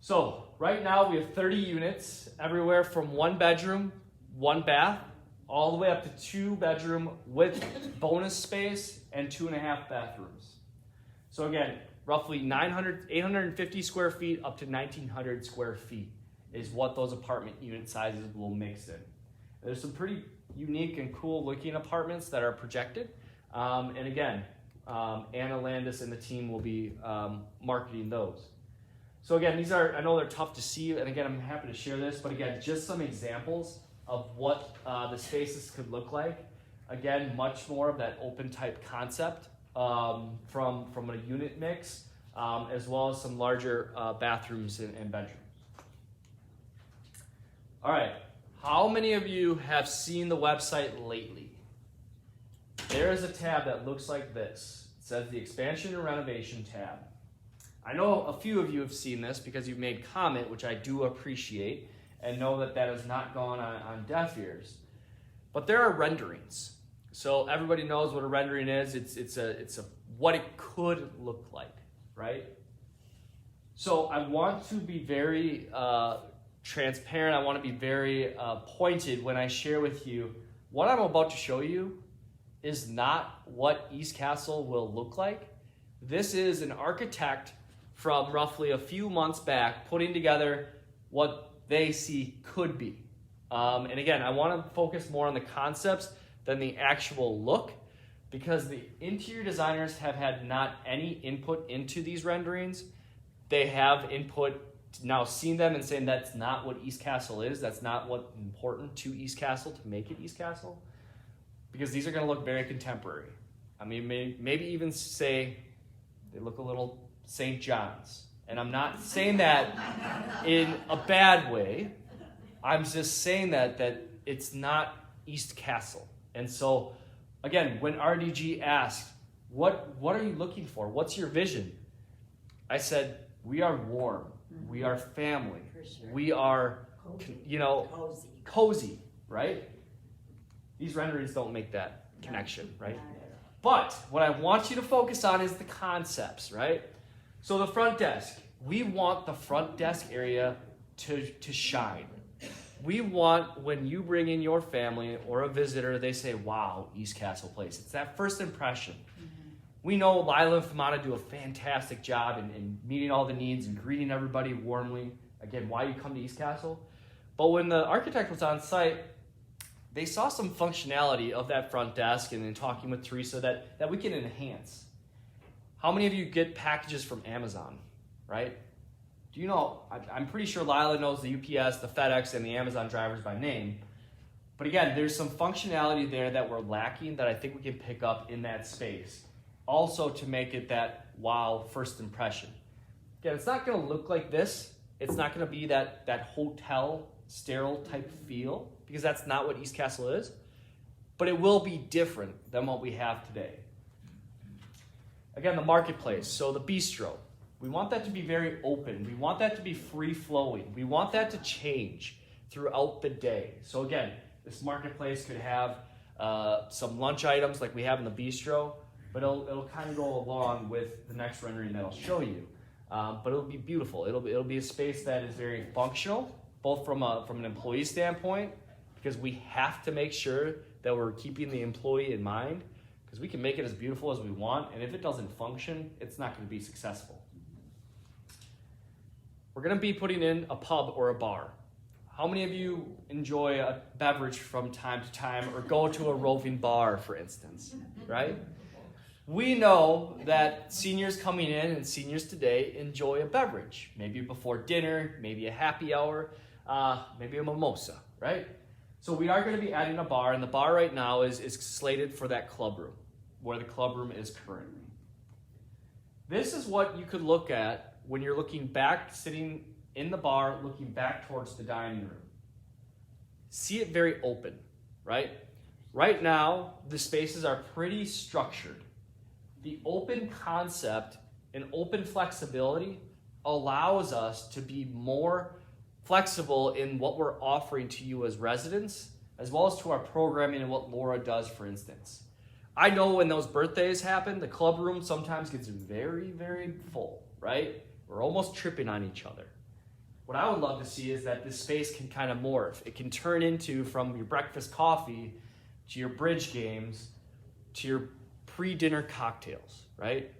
So right now we have 30 units, everywhere from 1 bedroom, 1 bath, all the way up to 2 bedroom with bonus space and 2.5 bathrooms. So again, roughly 850 square feet up to 1,900 square feet is what those apartment unit sizes will mix in. There's some pretty unique and cool looking apartments that are projected. And again, Anna Landis and the team will be marketing those. So again, these are, I know they're tough to see, and again, I'm happy to share this, but again, just some examples of what the spaces could look like. Again, much more of that open type concept from a unit mix, as well as some larger bathrooms and bedrooms. All right, how many of you have seen the website lately? There is a tab that looks like this. It says the expansion and renovation tab. I know a few of you have seen this because you've made comment, which I do appreciate, and know that that has not gone on deaf ears. But there are renderings. So everybody knows what a rendering is. It's a what it could look like, right? So I want to be very transparent. I want to be very pointed when I share with you what I'm about to show you is not what East Castle will look like. This is an architect from roughly a few months back putting together what they see could be. And again, I want to focus more on the concepts than the actual look, because the interior designers have had not any input into these renderings. They have input, now seen them and saying that's not what East Castle is, that's not what's important to East Castle to make it East Castle, because these are going to look very contemporary. I mean, maybe even say they look a little St. John's. And I'm not saying that in a bad way. I'm just saying that it's not East Castle. And so, again, when RDG asked, what are you looking for? What's your vision? I said, we are warm. We are family. Sure. We are, cozy, right? These renderings don't make that connection, right? But what I want you to focus on is the concepts, right? So the front desk, we want the front desk area to shine. We want, when you bring in your family or a visitor, they say, wow, East Castle Place. It's that first impression. Mm-hmm. We know Lila and Famata do a fantastic job in meeting all the needs and greeting everybody warmly. Again, why you come to East Castle. But when the architect was on site, they saw some functionality of that front desk, and in talking with Teresa that we can enhance. How many of you get packages from Amazon, right? Do you know, I'm pretty sure Lila knows the UPS, the FedEx, and the Amazon drivers by name. But again, there's some functionality there that we're lacking that I think we can pick up in that space. Also to make it that wow first impression. Again, it's not gonna look like this. It's not gonna be that hotel sterile type feel, because that's not what East Castle is. But it will be different than what we have today. Again, the marketplace, so the bistro. We want that to be very open. We want that to be free-flowing. We want that to change throughout the day. So again, this marketplace could have some lunch items like we have in the bistro, but it'll kind of go along with the next rendering that I'll show you. But it'll be beautiful. It'll be a space that is very functional, both from an employee standpoint, because we have to make sure that we're keeping the employee in mind, because we can make it as beautiful as we want, and if it doesn't function, it's not going to be successful. We're going to be putting in a pub or a bar. How many of you enjoy a beverage from time to time, or go to a roving bar, for instance, right? We know that seniors coming in and seniors today enjoy a beverage, maybe before dinner, maybe a happy hour, maybe a mimosa, right? So we are going to be adding a bar, and the bar right now is slated for that club room, where the club room is currently. This is what you could look at when you're looking back, sitting in the bar, looking back towards the dining room. See it very open, right? Right now, the spaces are pretty structured. The open concept and open flexibility allows us to be more flexible in what we're offering to you as residents, as well as to our programming and what Laura does, for instance. I know when those birthdays happen, the club room sometimes gets very, very full, right? We're almost tripping on each other. What I would love to see is that this space can kind of morph. It can turn into, from your breakfast coffee to your bridge games to your pre-dinner cocktails, right?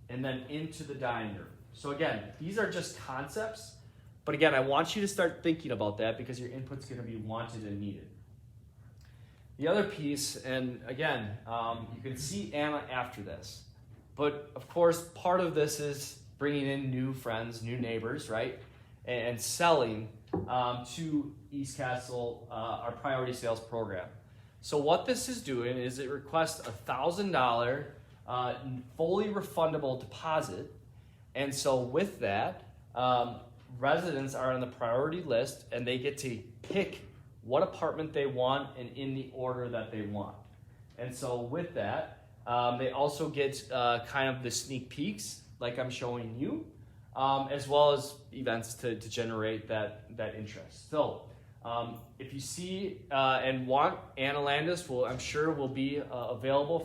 And then into the dining room. So again, these are just concepts. But again, I want you to start thinking about that, because your input's going to be wanted and needed. The other piece, and again, you can see Anna after this. But of course, part of this is bringing in new friends, new neighbors, right? And selling to East Castle, our priority sales program. So what this is doing is it requests a $1,000 fully refundable deposit. And so with that, residents are on the priority list, and they get to pick what apartment they want and in the order that they want. And so with that, they also get kind of the sneak peeks like I'm showing you, as well as events to generate that interest. So if you see and want, Anna Landis I'm sure will be available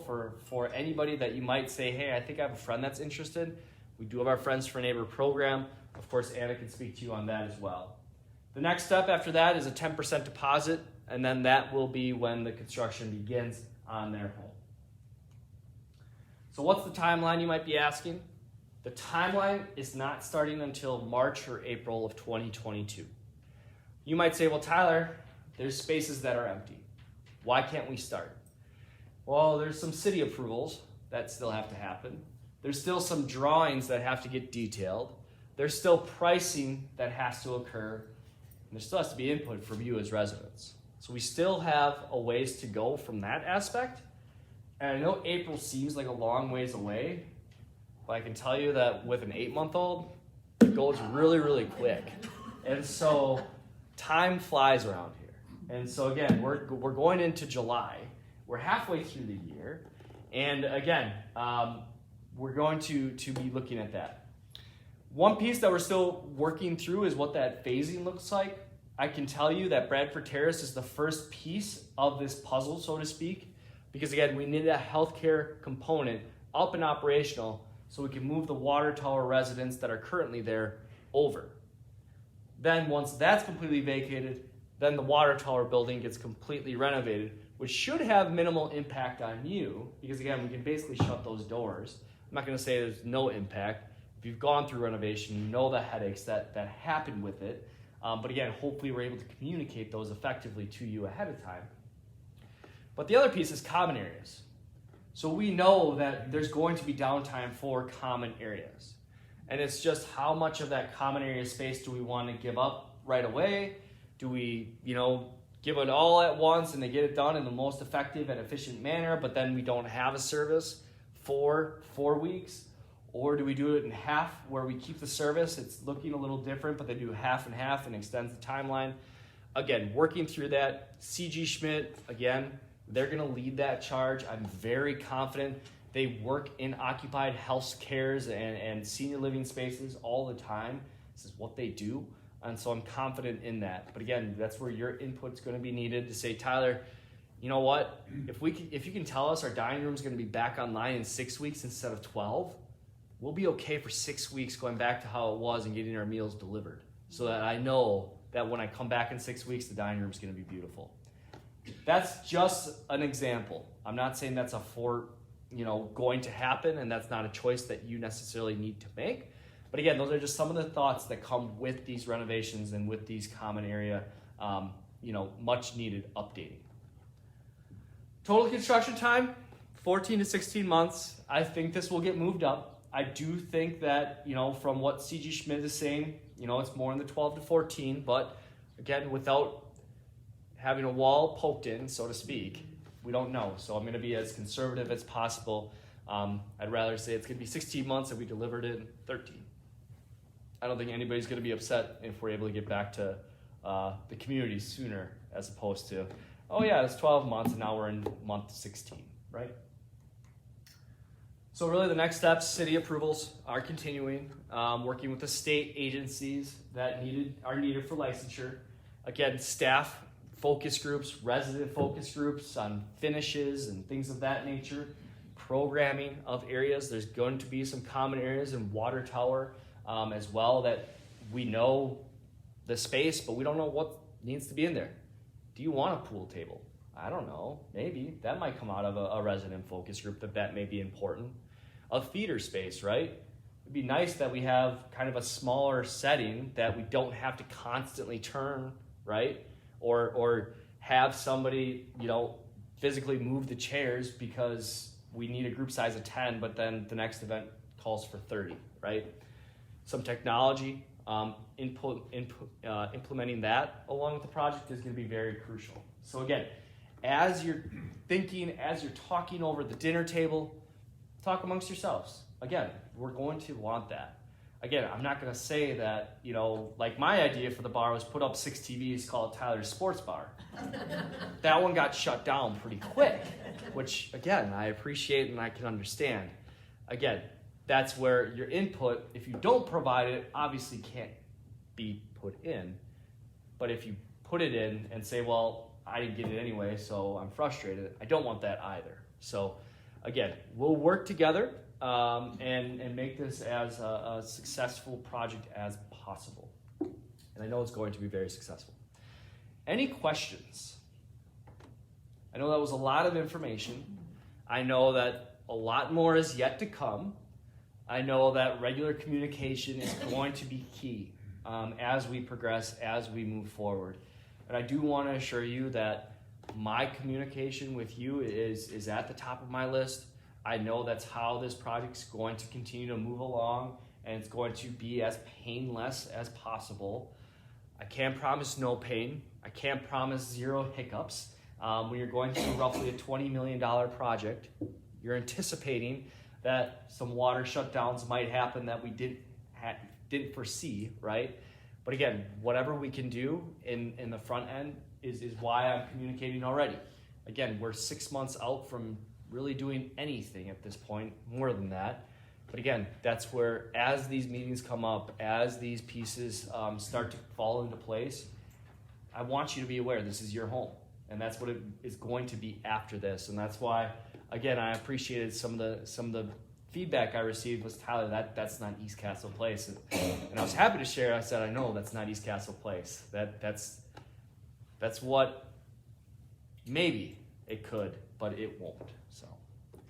for anybody that you might say, hey, I think I have a friend that's interested. We do have our Friends for Neighbor program. Of course, Anna can speak to you on that as well. The next step after that is a 10% deposit, and then that will be when the construction begins on their home. So what's the timeline, you might be asking? The timeline is not starting until March or April of 2022. You might say, well, Tyler, there's spaces that are empty. Why can't we start? Well, there's some city approvals that still have to happen. There's still some drawings that have to get detailed. There's still pricing that has to occur. And there still has to be input from you as residents. So we still have a ways to go from that aspect. And I know April seems like a long ways away, but I can tell you that with an 8-month-old, it goes really, really quick. And so time flies around here. And so again, we're going into July. We're halfway through the year. And again, we're going to be looking at that. One piece that we're still working through is what that phasing looks like. I can tell you that Bradford Terrace is the first piece of this puzzle, so to speak, because again, we need a healthcare component up and operational so we can move the water tower residents that are currently there over. Then once that's completely vacated, then the water tower building gets completely renovated, which should have minimal impact on you, because again, we can basically shut those doors. I'm not gonna say there's no impact. If you've gone through renovation, you know the headaches that happen with it. But again, hopefully we're able to communicate those effectively to you ahead of time. But the other piece is common areas. So we know that there's going to be downtime for common areas. And it's just how much of that common area space do we want to give up right away? Do we, give it all at once and they get it done in the most effective and efficient manner, but then we don't have a service for 4 weeks? Or do we do it in half where we keep the service? It's looking a little different, but they do half and half and extends the timeline. Again, working through that. CG Schmidt, again, they're going to lead that charge. I'm very confident. They work in occupied health cares and senior living spaces all the time. This is what they do. And so I'm confident in that. But again, that's where your input's going to be needed to say, Tyler, you know what? If you can tell us our dining room is going to be back online in 6 weeks instead of 12, we'll be okay for 6 weeks going back to how it was and getting our meals delivered. So that I know that when I come back in 6 weeks, the dining room is going to be beautiful. That's just an example. I'm not saying that's going to happen, and that's not a choice that you necessarily need to make. But again, those are just some of the thoughts that come with these renovations and with these common area, much needed updating. Total construction time, 14 to 16 months. I think this will get moved up. I do think that, from what CG Schmidt is saying, it's more in the 12 to 14, but again, without having a wall poked in, so to speak, we don't know. So I'm going to be as conservative as possible. I'd rather say it's going to be 16 months and we delivered it in 13. I don't think anybody's going to be upset if we're able to get back to the community sooner, as opposed to, oh yeah, it's 12 months and now we're in month 16, right? So really the next steps, city approvals are continuing, working with the state agencies that are needed for licensure. Again, staff focus groups, resident focus groups on finishes and things of that nature, programming of areas. There's going to be some common areas in Water Tower as well that we know the space, but we don't know what needs to be in there. Do you want a pool table? I don't know. Maybe. That might come out of a resident focus group that may be important. A theater space, right? It'd be nice that we have kind of a smaller setting that we don't have to constantly turn, right? Or have somebody, physically move the chairs because we need a group size of 10, but then the next event calls for 30, right? Some technology, implementing that along with the project is going to be very crucial. So again, as you're thinking, as you're talking over the dinner table, talk amongst yourselves. Again, we're going to want that. Again, I'm not going to say that, like my idea for the bar was put up 6 TVs, call it Tyler's Sports Bar. That one got shut down pretty quick, which, again, I appreciate and I can understand. Again, that's where your input, if you don't provide it, obviously can't be put in. But if you put it in and say, well, I didn't get it anyway, so I'm frustrated, I don't want that either. So, again, we'll work together and make this as a successful project as possible. And I know it's going to be very successful. Any questions? I know that was a lot of information. I know that a lot more is yet to come. I know that regular communication is going to be key as we progress, as we move forward. And I do want to assure you that my communication with you is at the top of my list. I know that's how this project's going to continue to move along, and it's going to be as painless as possible. I can't promise no pain. I can't promise 0 hiccups. When you're going through roughly a $20 million project, you're anticipating that some water shutdowns might happen that we didn't foresee, right? But again, whatever we can do in the front end is why I'm communicating already. Again, we're 6 months out from really doing anything at this point, more than that. But again, that's where, as these meetings come up, as these pieces start to fall into place, I want you to be aware this is your home. And that's what it is going to be after this. And that's why, again, I appreciated some of the feedback I received was, Tyler, that's not East Castle Place. And I was happy to share. I said, I know that's not East Castle Place. That's what maybe it could, but it won't. So,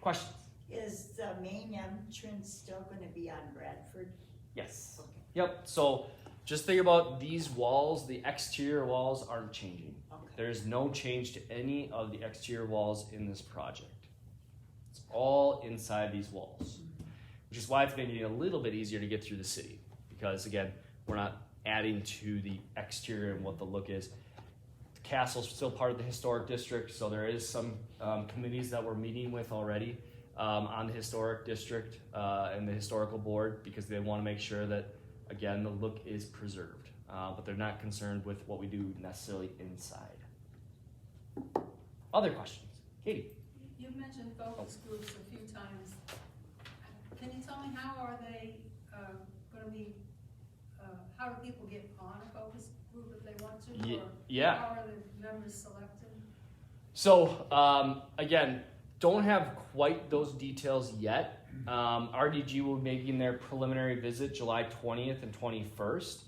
questions? Is the main entrance still going to be on Bradford? Yes. Okay. Yep. So just think about these walls. The exterior walls aren't changing. Okay. There's no change to any of the exterior walls in this project. It's all inside these walls, which is why it's going to be a little bit easier to get through the city. Because again, we're not adding to the exterior and what the look is. The Castle's still part of the historic district, so there is some committees that we're meeting with already on the historic district and the historical board, because they want to make sure that, again, the look is preserved, but they're not concerned with what we do necessarily inside. Other questions? Katie? You've mentioned focus groups a few times. Can you tell me how are they going to be, how do people get on a focus group if they want to? Or Yeah. how are the members selected? So, again, don't have quite those details yet. RDG will be making their preliminary visit July 20th and 21st.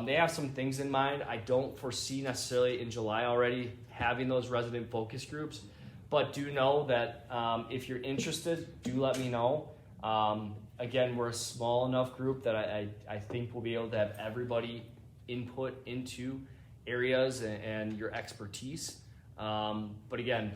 They have some things in mind. I don't foresee necessarily in July already having those resident focus groups, but do know that if you're interested, do let me know. Again, we're a small enough group that I think we'll be able to have everybody input into areas and your expertise. But again,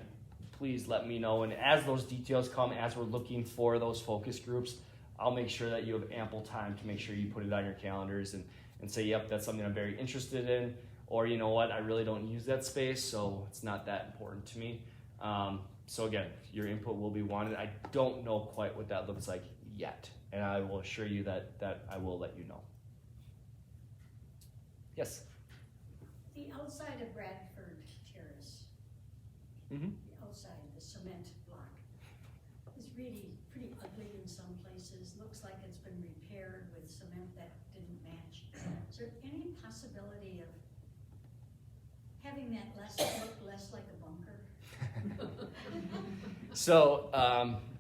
please let me know. And as those details come, as we're looking for those focus groups, I'll make sure that you have ample time to make sure you put it on your calendars and say, yep, that's something I'm very interested in. Or, you know what, I really don't use that space, so it's not that important to me. So again, your input will be wanted. I don't know quite what that looks like yet, and I will assure you that I will let you know. Yes? The outside of Bradford Terrace, Mm-hmm. the outside, the cement block, is really pretty ugly in some places. Looks like it's been repaired with cement that didn't match. Is there any possibility of having that look less like a bunker? So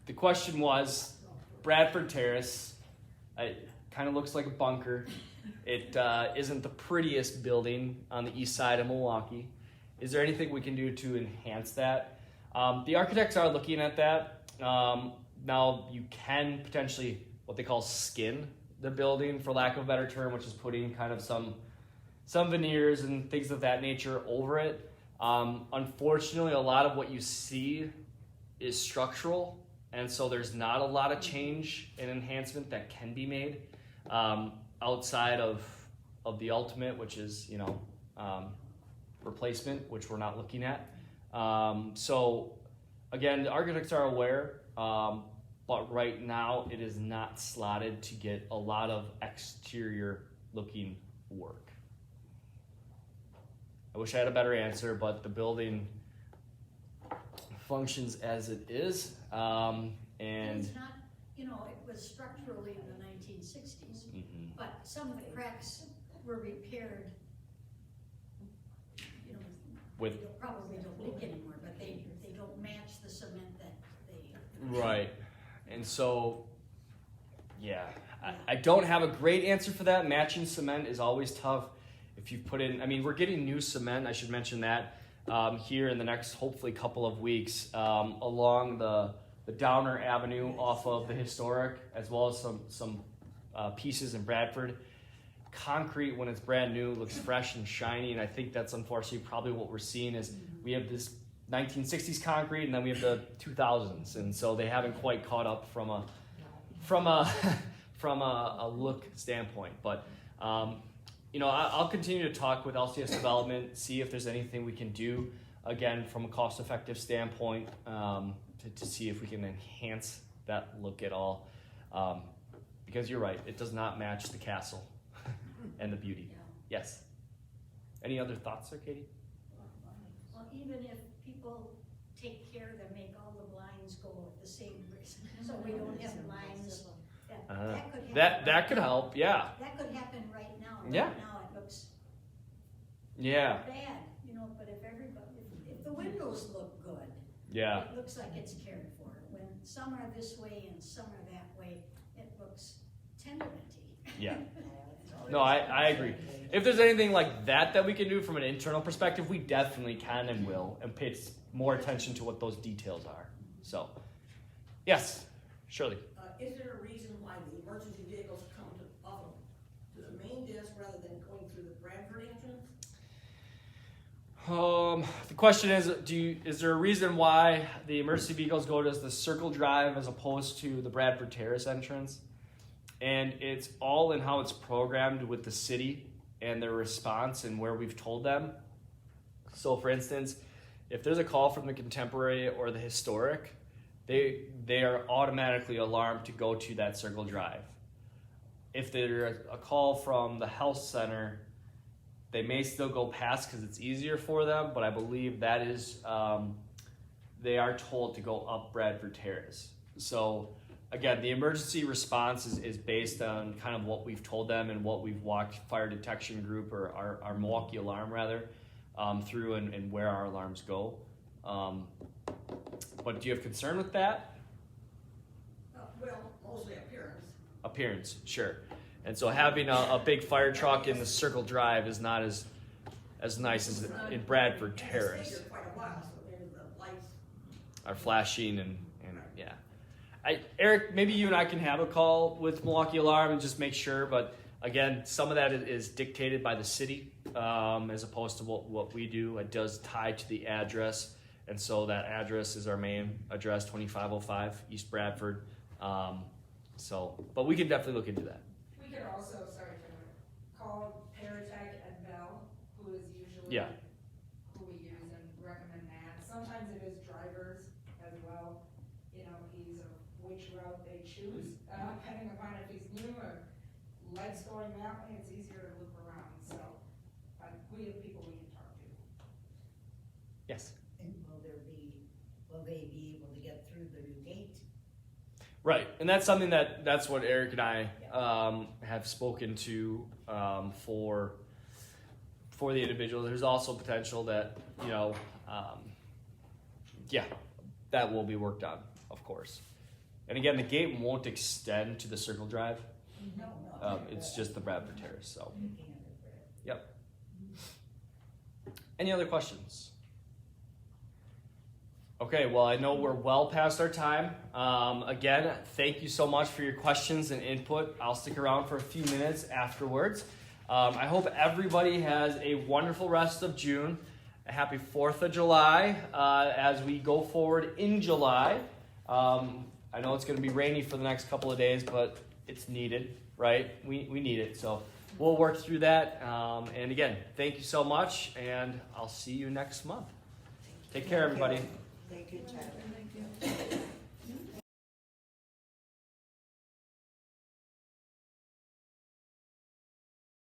the question was, Bradford Terrace, it kind of looks like a bunker. It isn't the prettiest building on the east side of Milwaukee. Is there anything we can do to enhance that? The architects are looking at that. Now you can potentially what they call skin the building, for lack of a better term, which is putting kind of some veneers and things of that nature over it. Unfortunately, a lot of what you see is structural, and so there's not a lot of change and enhancement that can be made outside of the ultimate, which is replacement, which we're not looking at. So again, the architects are aware, but right now it is not slotted to get a lot of exterior looking work. I wish I had a better answer, but the building functions as it is. And it's not, it was structurally in the 1960s, but some of the cracks were repaired. With they probably don't leak anymore, but they don't match the cement that they. Right, and so, yeah, I don't have a great answer for that. Matching cement is always tough. If you put in, we're getting new cement, I should mention that, here in the next, hopefully, couple of weeks, along the Downer Avenue off of the historic, as well as some pieces in Bradford. Concrete, when it's brand new, looks fresh and shiny, and I think that's unfortunately probably what we're seeing is we have this 1960s concrete, and then we have the 2000s, and so they haven't quite caught up from a look standpoint. But I'll continue to talk with LCS Development, see if there's anything we can do, again, from a cost-effective standpoint, to see if we can enhance that look at all. Because you're right, it does not match the castle and the beauty. Yeah. Yes. Any other thoughts there, Katie? Well, even if people take care to make all the blinds go at the same reason, so we don't have blinds. That could help, yeah. That could happen right now. Yeah. Right now it looks Yeah. bad, but if the windows look good, Yeah. it looks like it's cared for. When some are this way and some are that way, it looks tendency. Yeah. No, I agree. If there's anything like that we can do from an internal perspective, we definitely can and will, and pay more attention to what those details are. So, yes, Shirley. Is there a reason why the emergency vehicles come to the main desk rather than going through the Bradford entrance? The question is, is there a reason why the emergency vehicles go to the Circle Drive as opposed to the Bradford Terrace entrance? And it's all in how it's programmed with the city and their response and where we've told them. So for instance, if there's a call from the contemporary or the historic, they are automatically alarmed to go to that Circle Drive. If there's a call from the health center, they may still go past because it's easier for them, but I believe that is, they are told to go up Bradford Terrace. So again, the emergency response is based on kind of what we've told them and what we've walked fire detection group, or our Milwaukee alarm rather, through and where our alarms go. But do you have concern with that? Well, mostly appearance. Appearance, sure. And so having a big fire truck in the Circle Drive is not as nice as in Bradford Terrace. It stays here quite a while, so there's the lights. Are flashing and yeah. Eric, maybe you and I can have a call with Milwaukee Alarm and just make sure, but again, some of that is dictated by the city as opposed to what we do. It does tie to the address, and so that address is our main address, 2505 East Bradford. But we can definitely look into that. We could also, call Paratech and Bell, who is usually Yeah. who we use, and recommend that. Sometimes it is drivers as well, ease of which route they choose, depending upon if he's new or lights going that way, it's easier to loop around, so, but we have people we can talk to. Yes. And will they be able to get through the new gate? Right, and that's something that's what Eric and I have spoken to for the individual. There's also potential that that will be worked on, of course. And again, the gate won't extend to the Circle Drive. No. It's just the Bradford Terrace. So, yep. Any other questions? Okay, well, I know we're well past our time. Again, thank you so much for your questions and input. I'll stick around for a few minutes afterwards. I hope everybody has a wonderful rest of June. A happy 4th of July as we go forward in July. I know it's going to be rainy for the next couple of days, but it's needed, right? We need it, so we'll work through that. And again, thank you so much, and I'll see you next month. Take care, everybody. Thank you, Chad. Thank you.